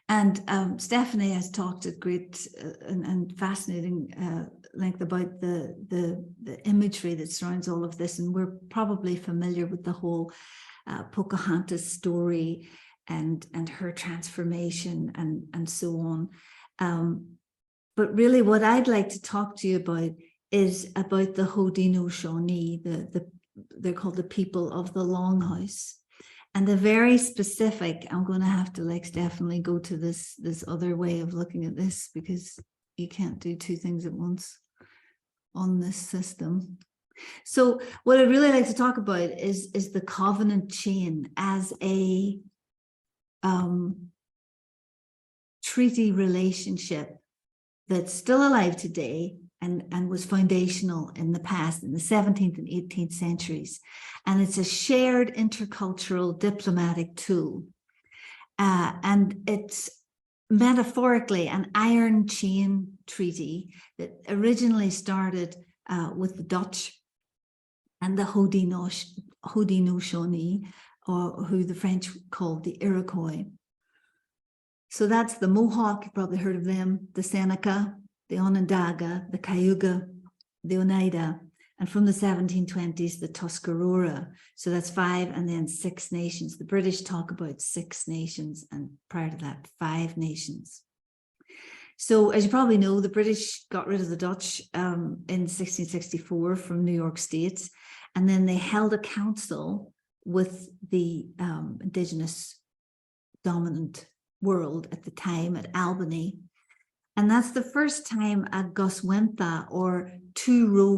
And Stephanie has talked at great and fascinating length about the imagery that surrounds all of this, and we're probably familiar with the whole Pocahontas story and her transformation and so on. But really what I'd like to talk to you about is about the Haudenosaunee, they're called the people of the Longhouse. And the very specific, I'm going to have to, like Stephanie, go to this other way of looking at this, because you can't do two things at once on this system. So what I'd really like to talk about is the covenant chain as a treaty relationship that's still alive today and was foundational in the past, in the 17th and 18th centuries. And it's a shared intercultural diplomatic tool. And it's metaphorically an iron chain treaty that originally started with the Dutch and the Haudenosaunee, or who the French called the Iroquois. So that's the Mohawk, you've probably heard of them, the Seneca, the Onondaga, the Cayuga, the Oneida, and from the 1720s, the Tuscarora. So that's 5 and then 6 nations. The British talk about 6 nations, and prior to that, 5 nations. So as you probably know, the British got rid of the Dutch in 1664 from New York State, and then they held a council with the Indigenous dominant world at the time at Albany. And that's the first time a Goswentha or two-row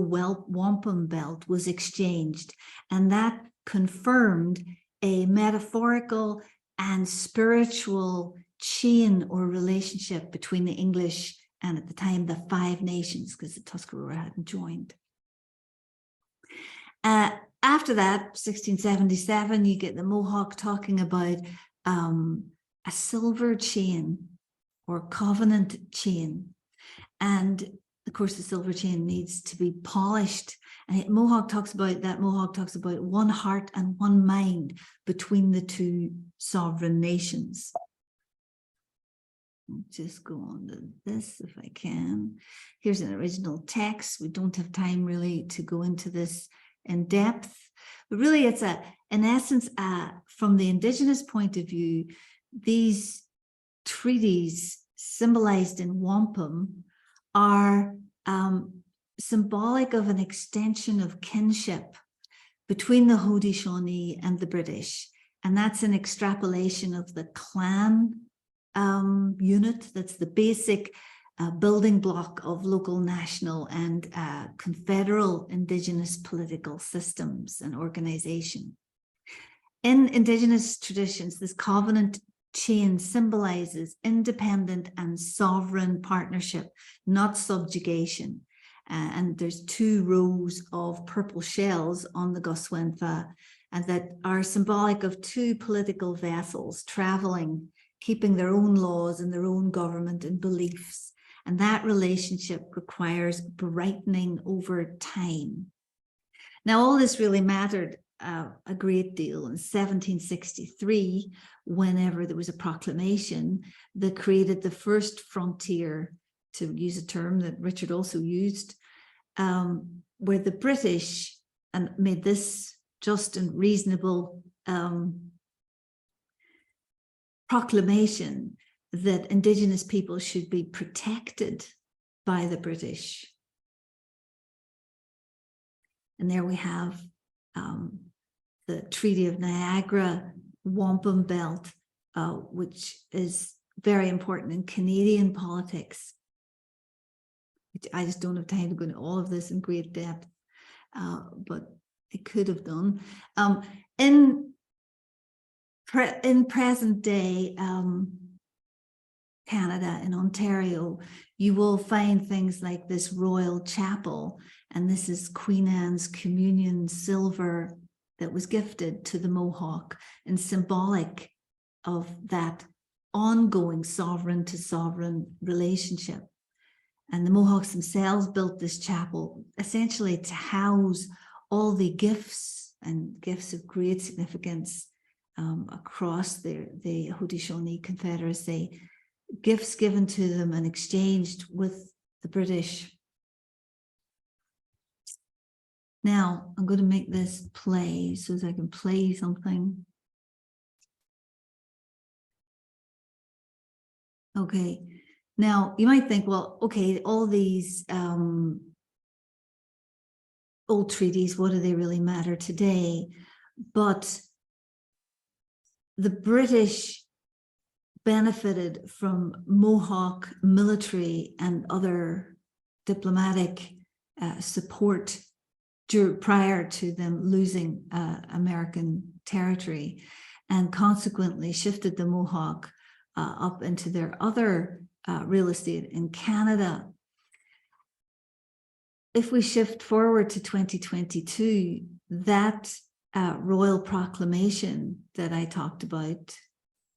wampum belt was exchanged. And that confirmed a metaphorical and spiritual chain or relationship between the English and at the time the Five Nations, because the Tuscarora hadn't joined. After that, 1677, you get the Mohawk talking about a silver chain or covenant chain. And of course, the silver chain needs to be polished. And Mohawk talks about one heart and one mind between the two sovereign nations. I'll just go on to this if I can. Here's an original text. We don't have time really to go into this in depth, but really it's in essence, from the Indigenous point of view, these treaties symbolized in wampum are symbolic of an extension of kinship between the Haudenosaunee and the British. And that's an extrapolation of the clan unit. That's the basic building block of local, national, and confederal Indigenous political systems and organization. In Indigenous traditions, this covenant chain symbolizes independent and sovereign partnership, not subjugation. And there's two rows of purple shells on the Goswentha, and that are symbolic of two political vessels traveling, keeping their own laws and their own government and beliefs. And that relationship requires brightening over time. Now, all this really mattered a great deal in 1763, whenever there was a proclamation that created the first frontier, to use a term that Richard also used, where the British and made this just and reasonable proclamation that Indigenous people should be protected by the British. And there we have the Treaty of Niagara wampum belt, which is very important in Canadian politics. Which I just don't have time to go into all of this in great depth, but I could have done. In present day Canada, in Ontario, you will find things like this Royal Chapel, and this is Queen Anne's communion silver that was gifted to the Mohawk, and symbolic of that ongoing sovereign to sovereign relationship. And the Mohawks themselves built this chapel essentially to house all the gifts and gifts of great significance across the Haudenosaunee Confederacy, gifts given to them and exchanged with the British. Now, I'm going to make this play so that I can play something. Okay. Now, you might think, well, okay, all these old treaties, what do they really matter today? But the British benefited from Mohawk military and other diplomatic support prior to them losing American territory, and consequently shifted the Mohawk up into their other real estate in Canada. If we shift forward to 2022, that royal proclamation that I talked about,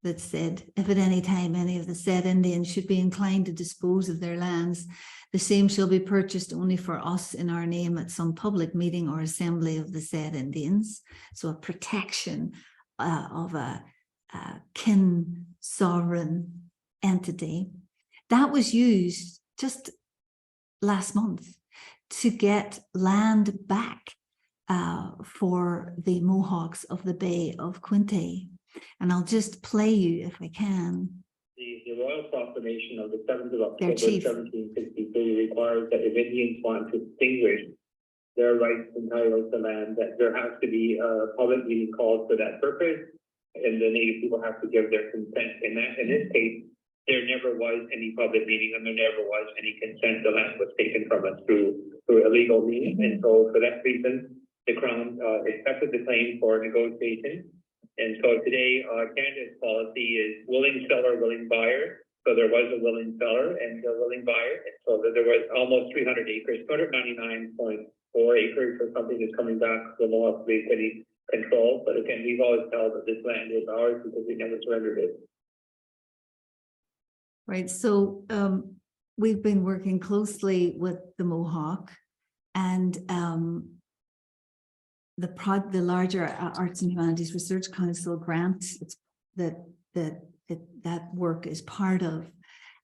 that said, if at any time any of the said Indians should be inclined to dispose of their lands, the same shall be purchased only for us in our name at some public meeting or assembly of the said Indians. So a protection of a kin sovereign entity. That was used just last month to get land back for the Mohawks of the Bay of Quinte. And I'll just play you, if I can. The Royal Proclamation of the 7th of October 1763 requires that if Indians want to extinguish their rights and titles to land, that there has to be a public meeting called for that purpose, and the Native people have to give their consent. In this case, there never was any public meeting, and there never was any consent. The land was taken from us through illegal means, and so for that reason, the Crown accepted the claim for negotiation. And so today, Canada's policy is willing seller, willing buyer. So there was a willing seller and a willing buyer. And so there was almost 300 acres, 299.4 acres or something is coming back to the Mohawk Bay City control. But again, we've always held that this land is ours because we never surrendered it. Right. So we've been working closely with the Mohawk and the larger Arts and Humanities Research Council grant that work is part of.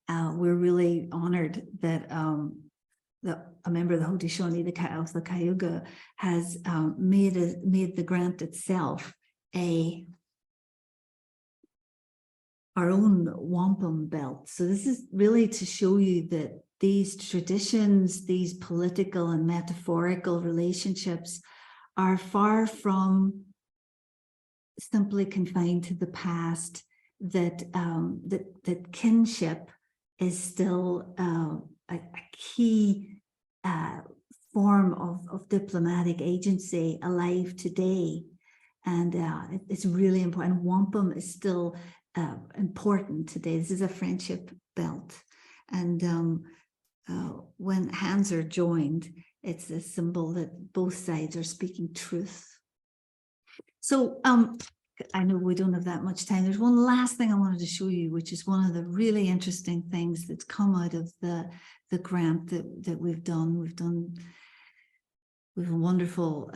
We're really honored that a member of the Haudenosaunee, the Cayuga, has made the grant itself our own wampum belt. So this is really to show you that these traditions, these political and metaphorical relationships are far from simply confined to the past, that kinship is still a key form of diplomatic agency alive today. And it's really important. Wampum is still important today. This is a friendship belt. And when hands are joined, it's a symbol that both sides are speaking truth. So I know we don't have that much time. There's one last thing I wanted to show you, which is one of the really interesting things that's come out of the grant that we've done. We have a wonderful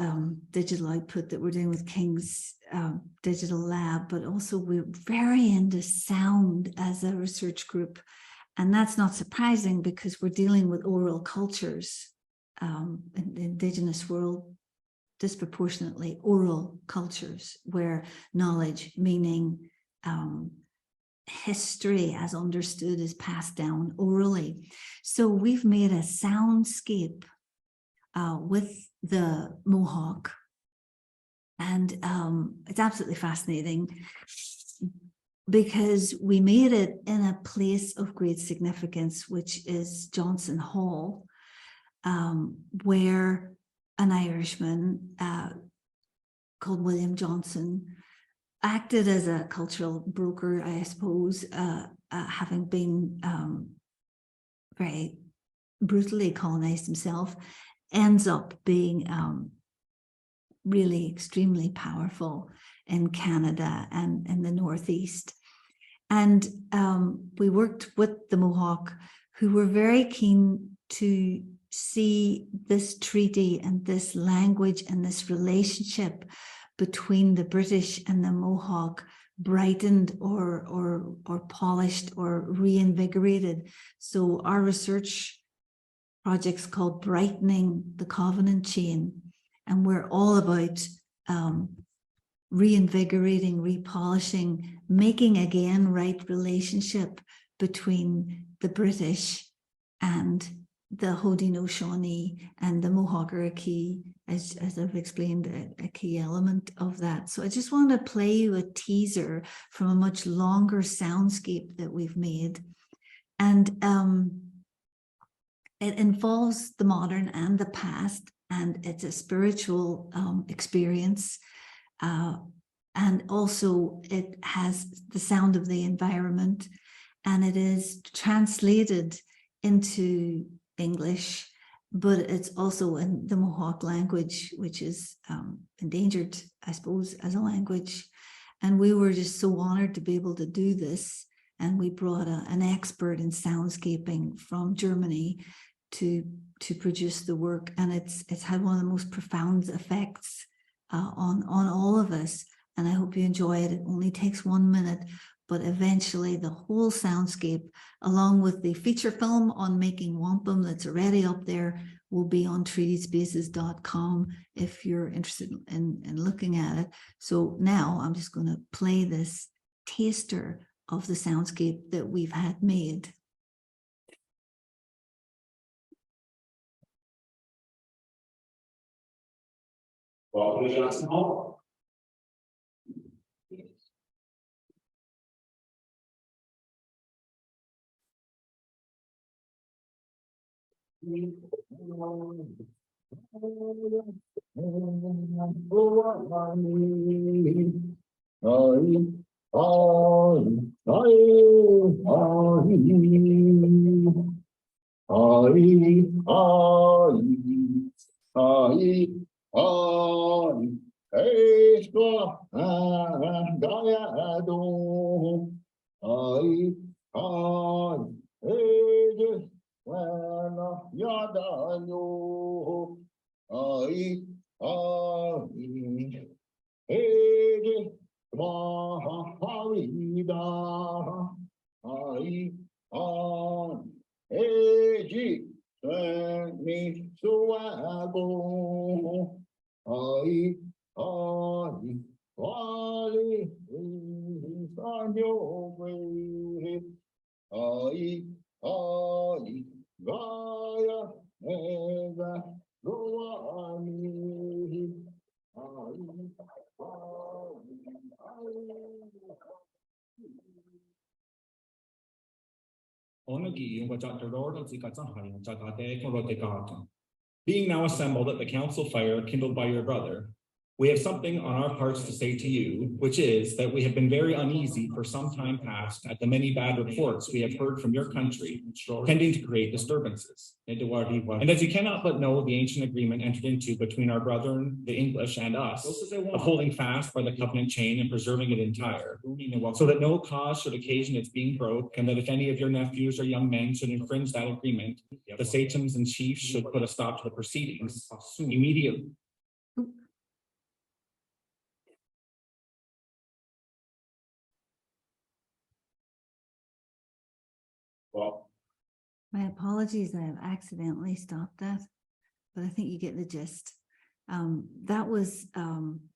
digital output that we're doing with King's Digital Lab, but also we're very into sound as a research group. And that's not surprising because we're dealing with oral cultures in the Indigenous world, disproportionately oral cultures where knowledge, meaning, history as understood is passed down orally. So we've made a soundscape with the Mohawk, and it's absolutely fascinating because we made it in a place of great significance, which is Johnson Hall, where an Irishman called William Johnson acted as a cultural broker, I suppose, having been very brutally colonized himself, ends up being really extremely powerful in Canada and in the Northeast. And we worked with the Mohawk, who were very keen to see this treaty and this language and this relationship between the British and the Mohawk brightened or polished or reinvigorated. So our research project's called Brightening the Covenant Chain, and we're all about reinvigorating, repolishing, making again right relationship between the British and the Haudenosaunee, and the Mohawk are a key, as I've explained, a key element of that. So I just want to play you a teaser from a much longer soundscape that we've made. And it involves the modern and the past, and it's a spiritual experience. And also it has the sound of the environment, and it is translated into English, but it's also in the Mohawk language, which is endangered, I suppose, as a language. And we were just so honored to be able to do this. And we brought an expert in soundscaping from Germany to produce the work. And it's had one of the most profound effects on all of us. And I hope you enjoy it. It only takes 1 minute, but eventually the whole soundscape, along with the feature film on making wampum that's already up there, will be on treatyspaces.com if you're interested in looking at it. So now I'm just going to play this taster of the soundscape that we've had made. Well, we got some homework. Being now assembled at the council fire kindled by your brother, we have something on our parts to say to you, which is that we have been very uneasy for some time past at the many bad reports we have heard from your country, tending to create disturbances. And as you cannot but know the ancient agreement entered into between our brethren, the English, and us, of holding fast by the covenant chain and preserving it entire, so that no cause should occasion its being broke, and that if any of your nephews or young men should infringe that agreement, the sachems and chiefs should put a stop to the proceedings immediately. Well, My apologies, I have accidentally stopped that, but I think you get the gist. That was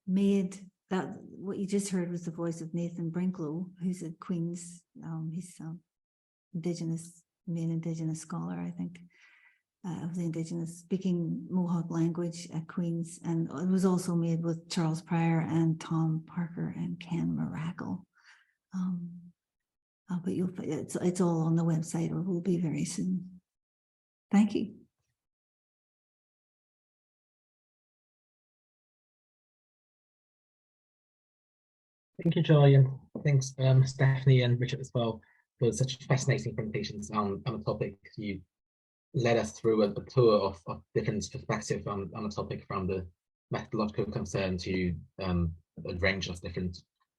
made, that what you just heard was the voice of Nathan Brinklow, who's a Queen's, he's main Indigenous scholar, I think, of the Indigenous, speaking Mohawk language at Queen's, and it was also made with Charles Pryor and Tom Parker and Ken Maracle. But it's all on the website, or will be very soon. Thank you. Thank you, Joy, and thanks, Stephanie and Richard as well, for such fascinating presentations on the topic. You led us through a tour of different perspectives on the topic, from the methodological concern to a range of different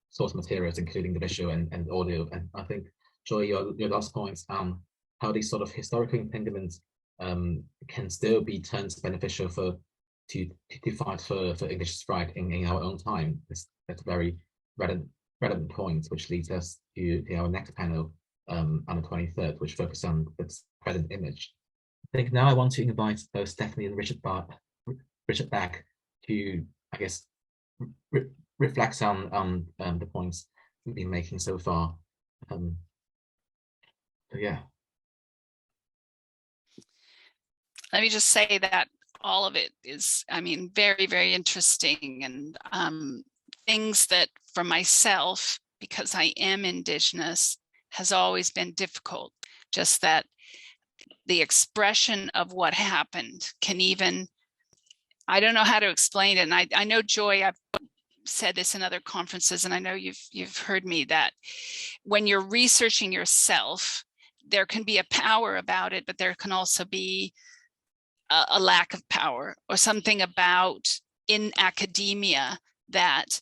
source materials, including the visual and audio. And I think, Joy, your last points on how these sort of historical entanglements can still be turned beneficial to fight for English right in our own time. That's a very relevant point, which leads us to our next panel on the 23rd, which focuses on the present image. I think now I want to invite both Stephanie and Richard back to, I guess, reflect on the points we've been making so far. So yeah. Let me just say that all of it is, I mean, very, very interesting, and things that for myself, because I am Indigenous, has always been difficult. Just that the expression of what happened can even, I don't know how to explain it. And I know, Joy, I've said this in other conferences, and I know you've heard me, that when you're researching yourself, there can be a power about it, but there can also be a lack of power, or something about in academia that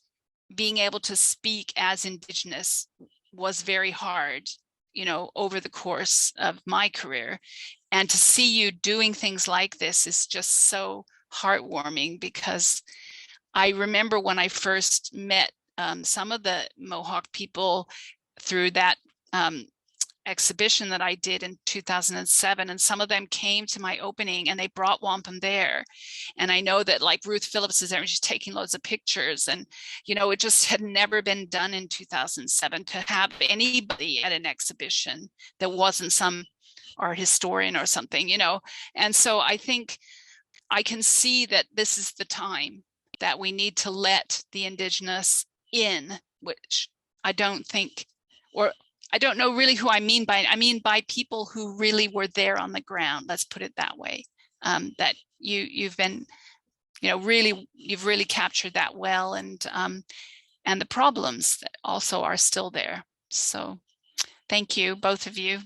being able to speak as Indigenous was very hard, you know, over the course of my career. And to see you doing things like this is just so heartwarming, because I remember when I first met some of the Mohawk people through that exhibition that I did in 2007, and some of them came to my opening and they brought wampum there. And I know that, like, Ruth Phillips is there and she's taking loads of pictures, and you know, it just had never been done in 2007 to have anybody at an exhibition that wasn't some art historian or something, you know. And so I think I can see that this is the time, that we need to let the Indigenous in, which I don't think, or I don't know really who I mean by it. I mean by people who really were there on the ground. Let's put it that way. That you've been, you've really captured that well, and the problems that also are still there. So thank you, both of you.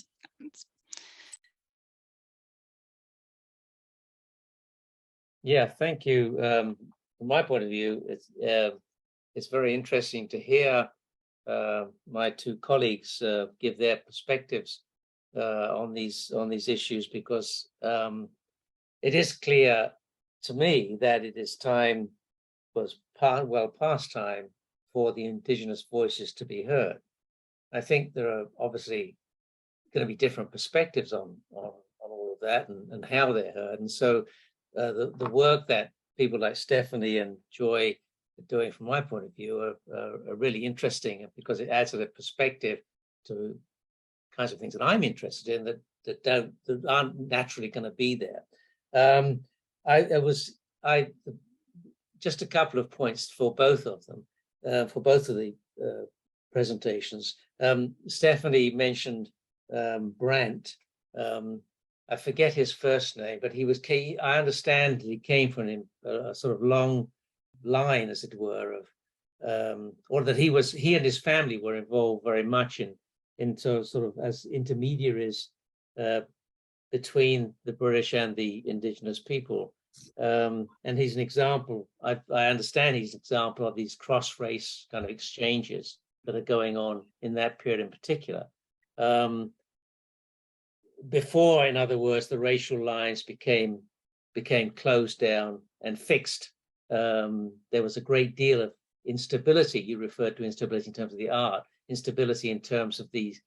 Yeah, thank you. From my point of view, it's very interesting to hear my two colleagues give their perspectives on these issues, because it is clear to me that it is time, well past time, for the Indigenous voices to be heard. I think there are obviously going to be different perspectives on all of that and how they're heard, and so the work that people like Stephanie and Joy are doing, from my point of view, are really interesting, because it adds a perspective to kinds of things that I'm interested in that aren't naturally going to be there. Just a couple of points for both of them, for both of the presentations. Stephanie mentioned Brandt. I forget his first name, but I understand he came from a sort of long line, as it were, of or that he and his family were involved very much in sort of as intermediaries between the British and the Indigenous people. And he's an example, I understand he's an example of these cross-race kind of exchanges that are going on in that period in particular. Before, in other words, the racial lines became closed down and fixed, there was a great deal of instability. You referred to instability in terms of the art. Instability in terms of these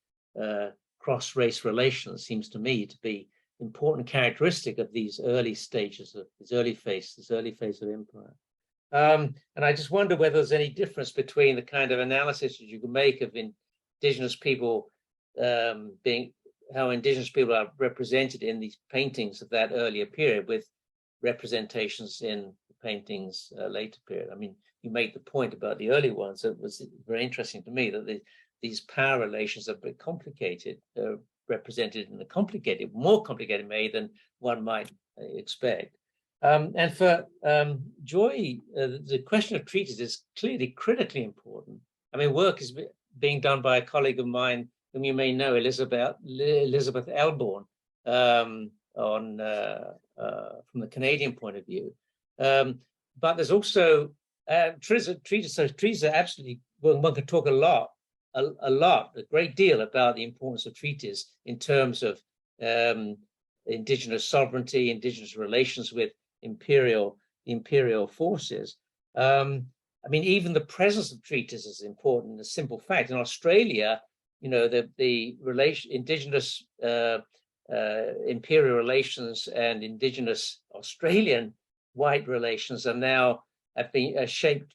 cross-race relations seems to me to be important characteristic of these early stages of this early phase of empire. And I just wonder whether there's any difference between the kind of analysis that you can make of Indigenous people how Indigenous people are represented in these paintings of that earlier period with representations in the paintings later period. I mean, you made the point about the early ones. It was very interesting to me that these power relations are very complicated, represented in a more complicated way than one might expect. And for Joy, the question of treaties is clearly critically important. I mean, work is being done by a colleague of mine whom you may know, Elizabeth Elborn, from the Canadian point of view. But there's also treaties. So treaties are absolutely, one could talk a great deal about the importance of treaties in terms of Indigenous sovereignty, Indigenous relations with imperial forces. I mean, even the presence of treaties is important. A simple fact in Australia, the Indigenous imperial relations and Indigenous Australian white relations are now have been shaped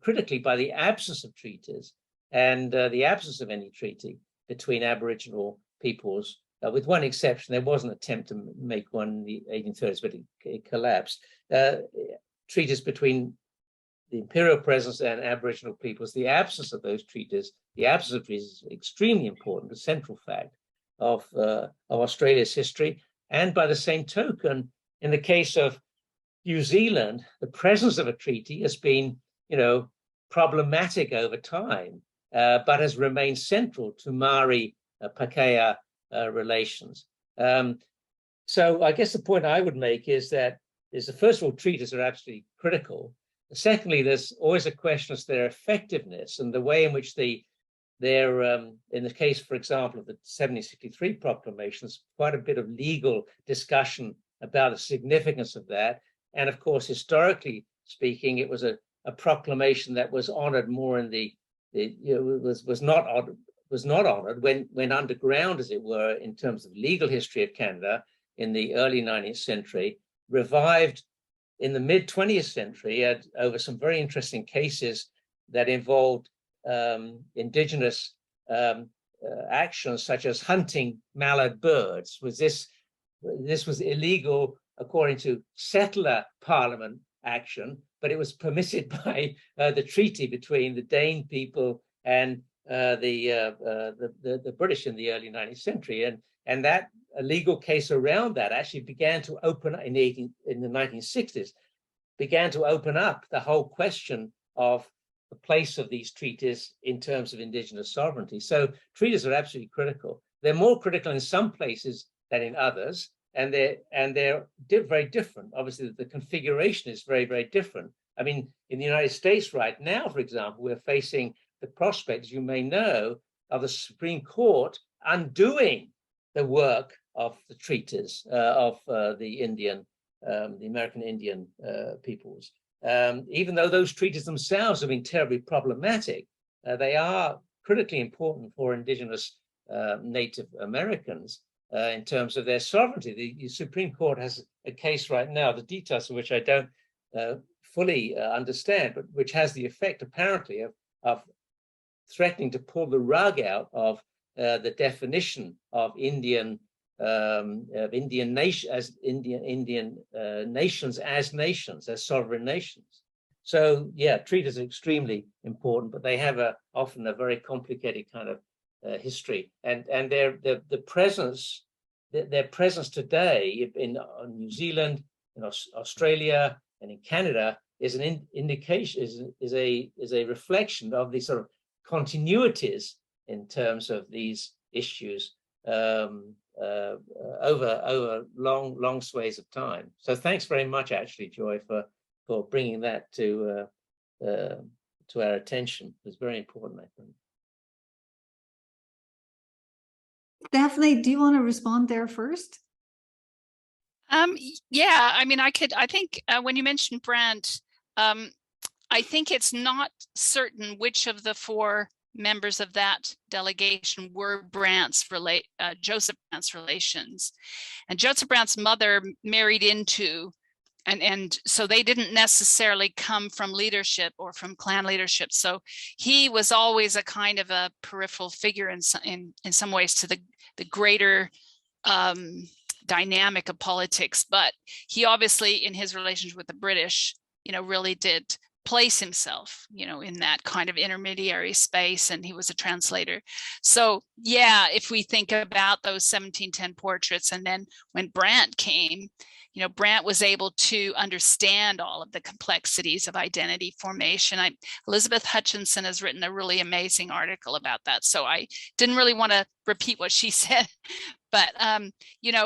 critically by the absence of treaties and the absence of any treaty between Aboriginal peoples. With one exception, there was an attempt to make one in the 1830s, but it collapsed. Treaties between the imperial presence and Aboriginal peoples, the absence of those treaties, is extremely important, a central fact of Australia's history. And by the same token, in the case of New Zealand, the presence of a treaty has been, problematic over time, but has remained central to Maori Pākehā relations. So I guess the point I would make is that first of all, treaties are absolutely critical. Secondly, there's always a question as to their effectiveness and the way in which they're in the case, for example, of the 1763 proclamations, quite a bit of legal discussion about the significance of that. And of course, historically speaking, it was a proclamation that was honored more in was not honored when underground, as it were, in terms of legal history of Canada in the early 19th century, revived in the mid 20th century over some very interesting cases that involved Indigenous actions such as hunting mallard birds. This was illegal according to settler parliament action, but it was permitted by the treaty between the Dane people and the British in the early 19th century, and that a legal case around that actually began to open in the 1960s, began to open up the whole question of the place of these treaties in terms of indigenous sovereignty. So treaties are absolutely critical. They're more critical in some places than in others, and they're very different. Obviously, the configuration is very, very different. I mean, in the United States right now, for example, we're facing the prospects, you may know, of the Supreme Court undoing the work of the treaties of the American Indian peoples. Even though those treaties themselves have been terribly problematic, they are critically important for indigenous Native Americans in terms of their sovereignty. The Supreme Court has a case right now, the details of which I don't fully understand, but which has the effect apparently of threatening to pull the rug out of the definition of Indian nations as sovereign nations. So yeah, treaties are extremely important, but they have often a very complicated kind of history, and their presence today in New Zealand, in Australia, and in Canada is an indication, is a reflection of the sort of continuities in terms of these issues over long sways of time. So thanks very much, actually, Joy, for bringing that to our attention. It's very important, I think. Daphne, do you want to respond there first? Yeah, I mean, I think when you mentioned Brant, I think it's not certain which of the four members of that delegation were Joseph Brant's relations. And Joseph Brant's mother married into, and so they didn't necessarily come from leadership or from clan leadership. So he was always a kind of a peripheral figure in some ways to the greater dynamic of politics. But he obviously, in his relationship with the British, really did place himself, in that kind of intermediary space, and he was a translator. So yeah, if we think about those 1710 portraits, and then when Brant came, Brant was able to understand all of the complexities of identity formation. Elizabeth Hutchinson has written a really amazing article about that, so I didn't really want to repeat what she said. But,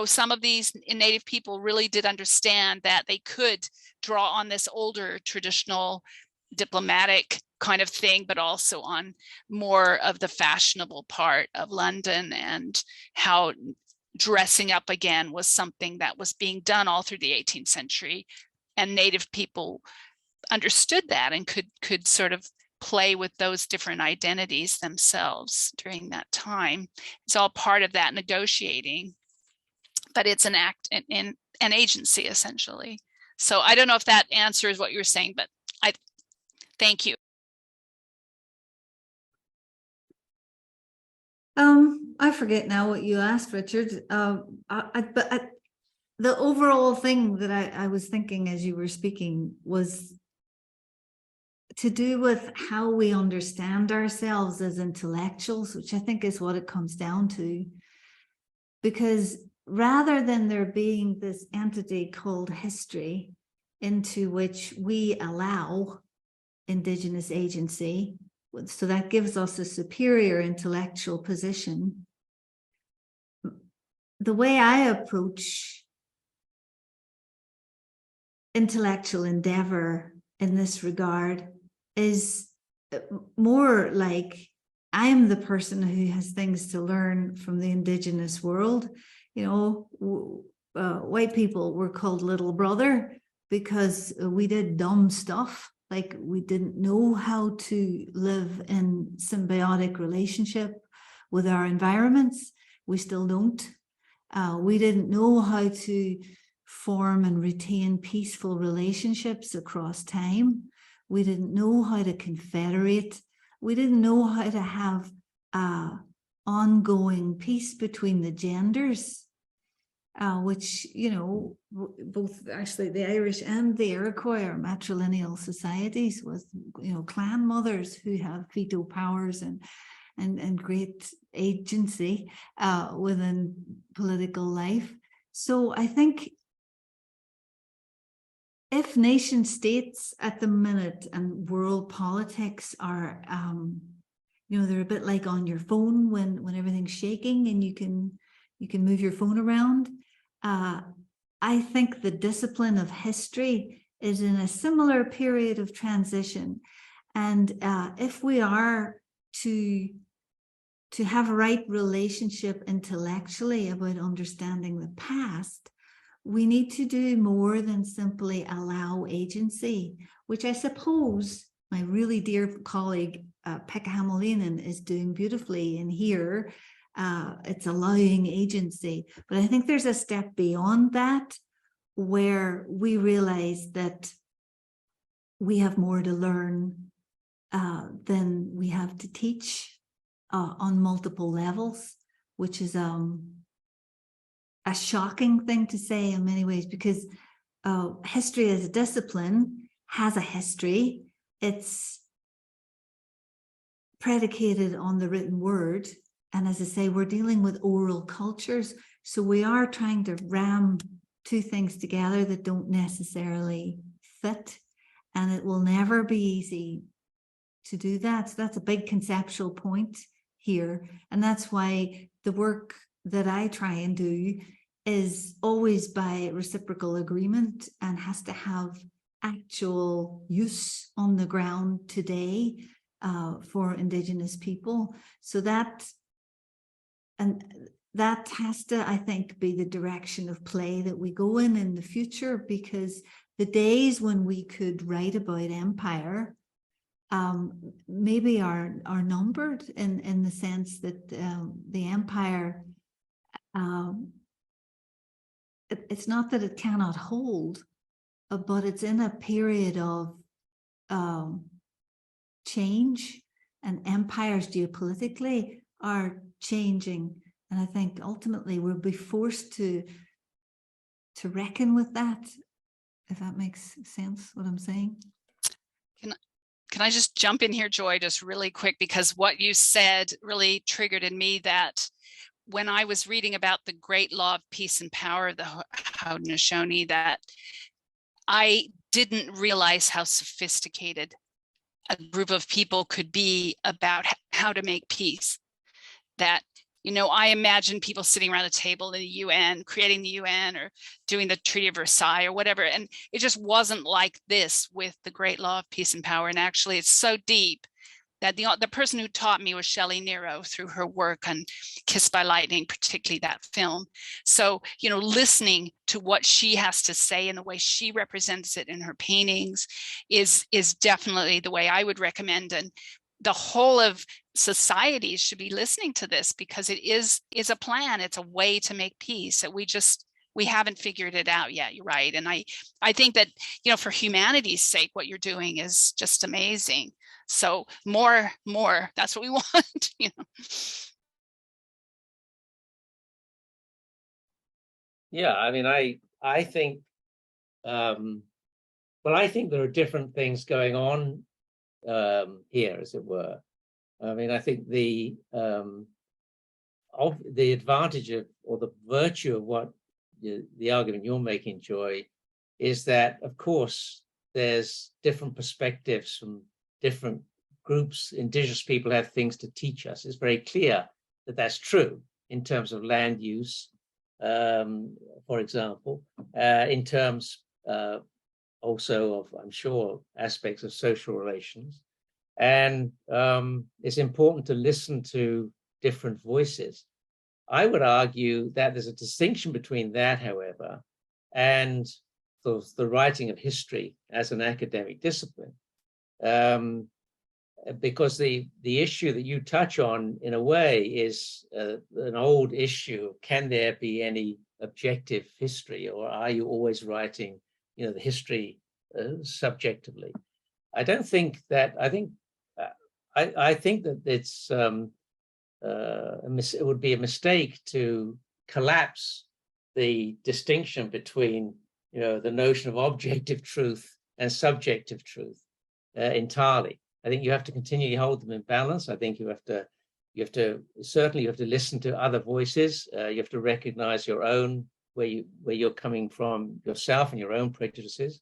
some of these Native people really did understand that they could draw on this older traditional diplomatic kind of thing, but also on more of the fashionable part of London, and how dressing up again was something that was being done all through the 18th century. And Native people understood that and could sort of play with those different identities themselves during that time. It's all part of that negotiating, but it's an act in an agency, essentially. So I don't know if that answers what you're saying, but thank you. I forget now what you asked, Richard. But the overall thing that I was thinking as you were speaking was to do with how we understand ourselves as intellectuals, which I think is what it comes down to. Because rather than there being this entity called history into which we allow Indigenous agency, so that gives us a superior intellectual position, the way I approach intellectual endeavor in this regard is more like I'm the person who has things to learn from the Indigenous world. White people were called little brother because we did dumb stuff, like we didn't know how to live in symbiotic relationship with our environments. We still don't. We didn't know how to form and retain peaceful relationships across time. We didn't know how to confederate. We didn't know how to have ongoing peace between the genders. which, you know, both actually the Irish and the Iroquois are matrilineal societies with, you know, clan mothers who have veto powers and great agency within political life. So I think if nation states at the minute and world politics are, you know, they're a bit like on your phone when everything's shaking and you can move your phone around. I think the discipline of history is in a similar period of transition. And if we are to have a right relationship intellectually about understanding the past, we need to do more than simply allow agency, which I suppose my really dear colleague, Pekka Hamalainen, is doing beautifully in here. It's allowing agency. But I think there's a step beyond that where we realize that we have more to learn than we have to teach on multiple levels, which is a shocking thing to say in many ways, because history as a discipline has a history. It's predicated on the written word. And as I say, we're dealing with oral cultures. So we are trying to ram two things together that don't necessarily fit. And it will never be easy to do that. So that's a big conceptual point here. And that's why the work that I try and do is always by reciprocal agreement and has to have actual use on the ground today for Indigenous people. So that has to, I think, be the direction of play that we go in the future, because the days when we could write about empire maybe are numbered in the sense that the empire, it's not that it cannot hold, but it's in a period of change, and empires geopolitically are changing. And I think ultimately we'll be forced to reckon with that, if that makes sense, what I'm saying. Can I just jump in here, Joy, just really quick, because what you said really triggered in me that when I was reading about the great law of peace and power of the Haudenosaunee, that I didn't realize how sophisticated a group of people could be about how to make peace. That, you know, I imagine people sitting around a table in the UN, creating the UN or doing the Treaty of Versailles or whatever. And it just wasn't like this with the great law of peace and power. And actually, it's so deep that the person who taught me was Shelley Nero through her work on Kissed by Lightning, particularly that film. So, you know, listening to what she has to say and the way she represents it in her paintings is definitely the way I would recommend. And the whole of society should be listening to this, because it is a plan. It's a way to make peace that we haven't figured it out yet. You're right. And I think that, you know, for humanity's sake, what you're doing is just amazing. So more, that's what we want, you know. Yeah, I mean, I think, well, I think there are different things going on here, as it were. I mean, I think the advantage of, or the virtue of what the argument you're making, Joy, is that, of course, there's different perspectives from different groups. Indigenous people have things to teach us. It's very clear that that's true in terms of land use, for example, in terms also of, I'm sure, aspects of social relations. And it's important to listen to different voices. I would argue that there's a distinction between that, however, and the writing of history as an academic discipline. Because the issue that you touch on, in a way, is an old issue. Can there be any objective history, or are you always writing, you know, the history subjectively? I don't think that. I think that it's it would be a mistake to collapse the distinction between, the notion of objective truth and subjective truth entirely. I think you have to continually hold them in balance. I think you have to listen to other voices. You have to recognize your own, where you're coming from yourself and your own prejudices.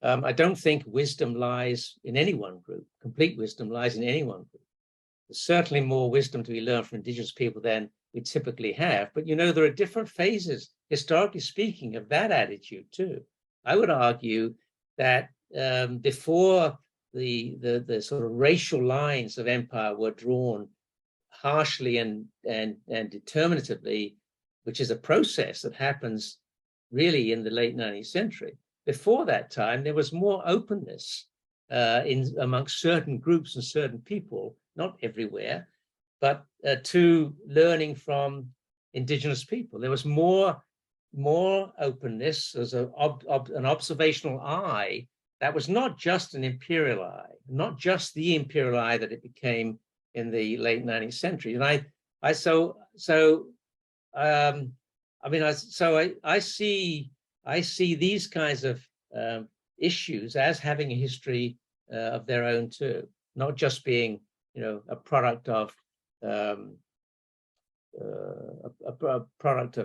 I don't think wisdom lies in any one group. Complete wisdom lies in any one group. There's certainly more wisdom to be learned from Indigenous people than we typically have. But there are different phases, historically speaking, of that attitude too. I would argue that before the sort of racial lines of empire were drawn harshly and determinatively, which is a process that happens really in the late 19th century. Before that time, there was more openness amongst certain groups and certain people, not everywhere, but to learning from Indigenous people. There was more openness. There's an observational eye that was not just an imperial eye, not just the imperial eye that it became in the late 19th century. And I see these kinds of issues as having a history of their own too, not just being, a product of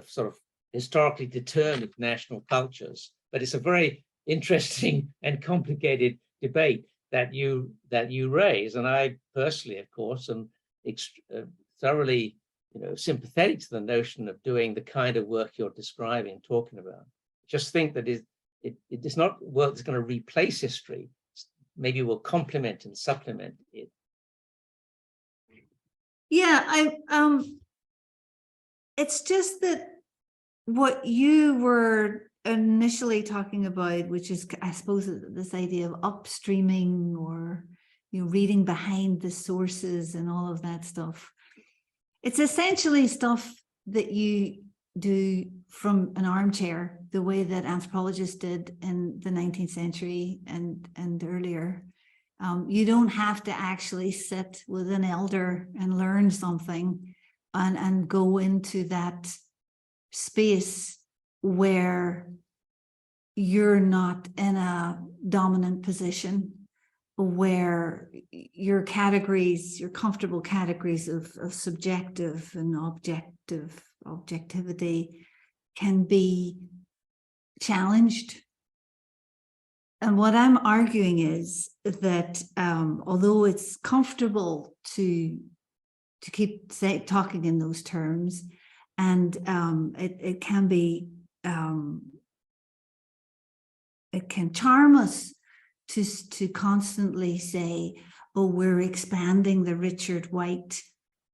sort of historically determined national cultures. But it's a very interesting and complicated debate that you raise, and I personally, of course, am thoroughly, sympathetic to the notion of doing the kind of work you're describing, talking about. Just think that it is not work that's going to replace history. Maybe will complement and supplement it. Yeah, it's just that what you were initially talking about, which is, I suppose, this idea of upstreaming or reading behind the sources and all of that stuff. It's essentially stuff that you do from an armchair, the way that anthropologists did in the 19th century and earlier. You don't have to actually sit with an elder and learn something and go into that space where you're not in a dominant position, where your comfortable categories of subjective and objectivity can be challenged. And what I'm arguing is that although it's comfortable to keep talking in those terms, and it can be it can charm us to constantly say, oh, we're expanding the Richard White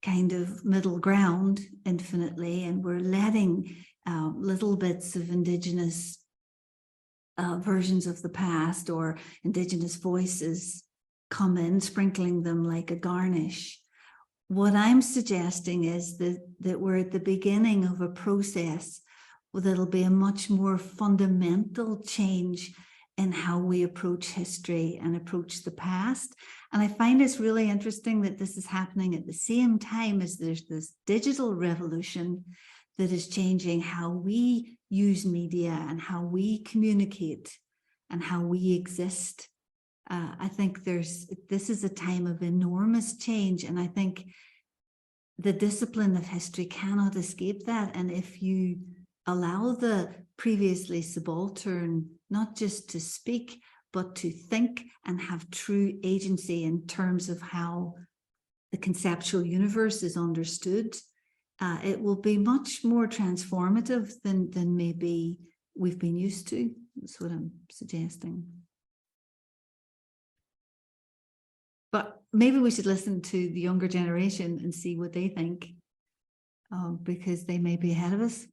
kind of middle ground infinitely, and we're letting little bits of Indigenous versions of the past or Indigenous voices come in, sprinkling them like a garnish. What I'm suggesting is that we're at the beginning of a process that'll be a much more fundamental change in how we approach history and approach the past. And I find it's really interesting that this is happening at the same time as there's this digital revolution that is changing how we use media and how we communicate and how we exist. I think this is a time of enormous change, and I think the discipline of history cannot escape that. And if you allow the previously subaltern not just to speak, but to think and have true agency in terms of how the conceptual universe is understood, it will be much more transformative than maybe we've been used to. That's what I'm suggesting. But maybe we should listen to the younger generation and see what they think, because they may be ahead of us.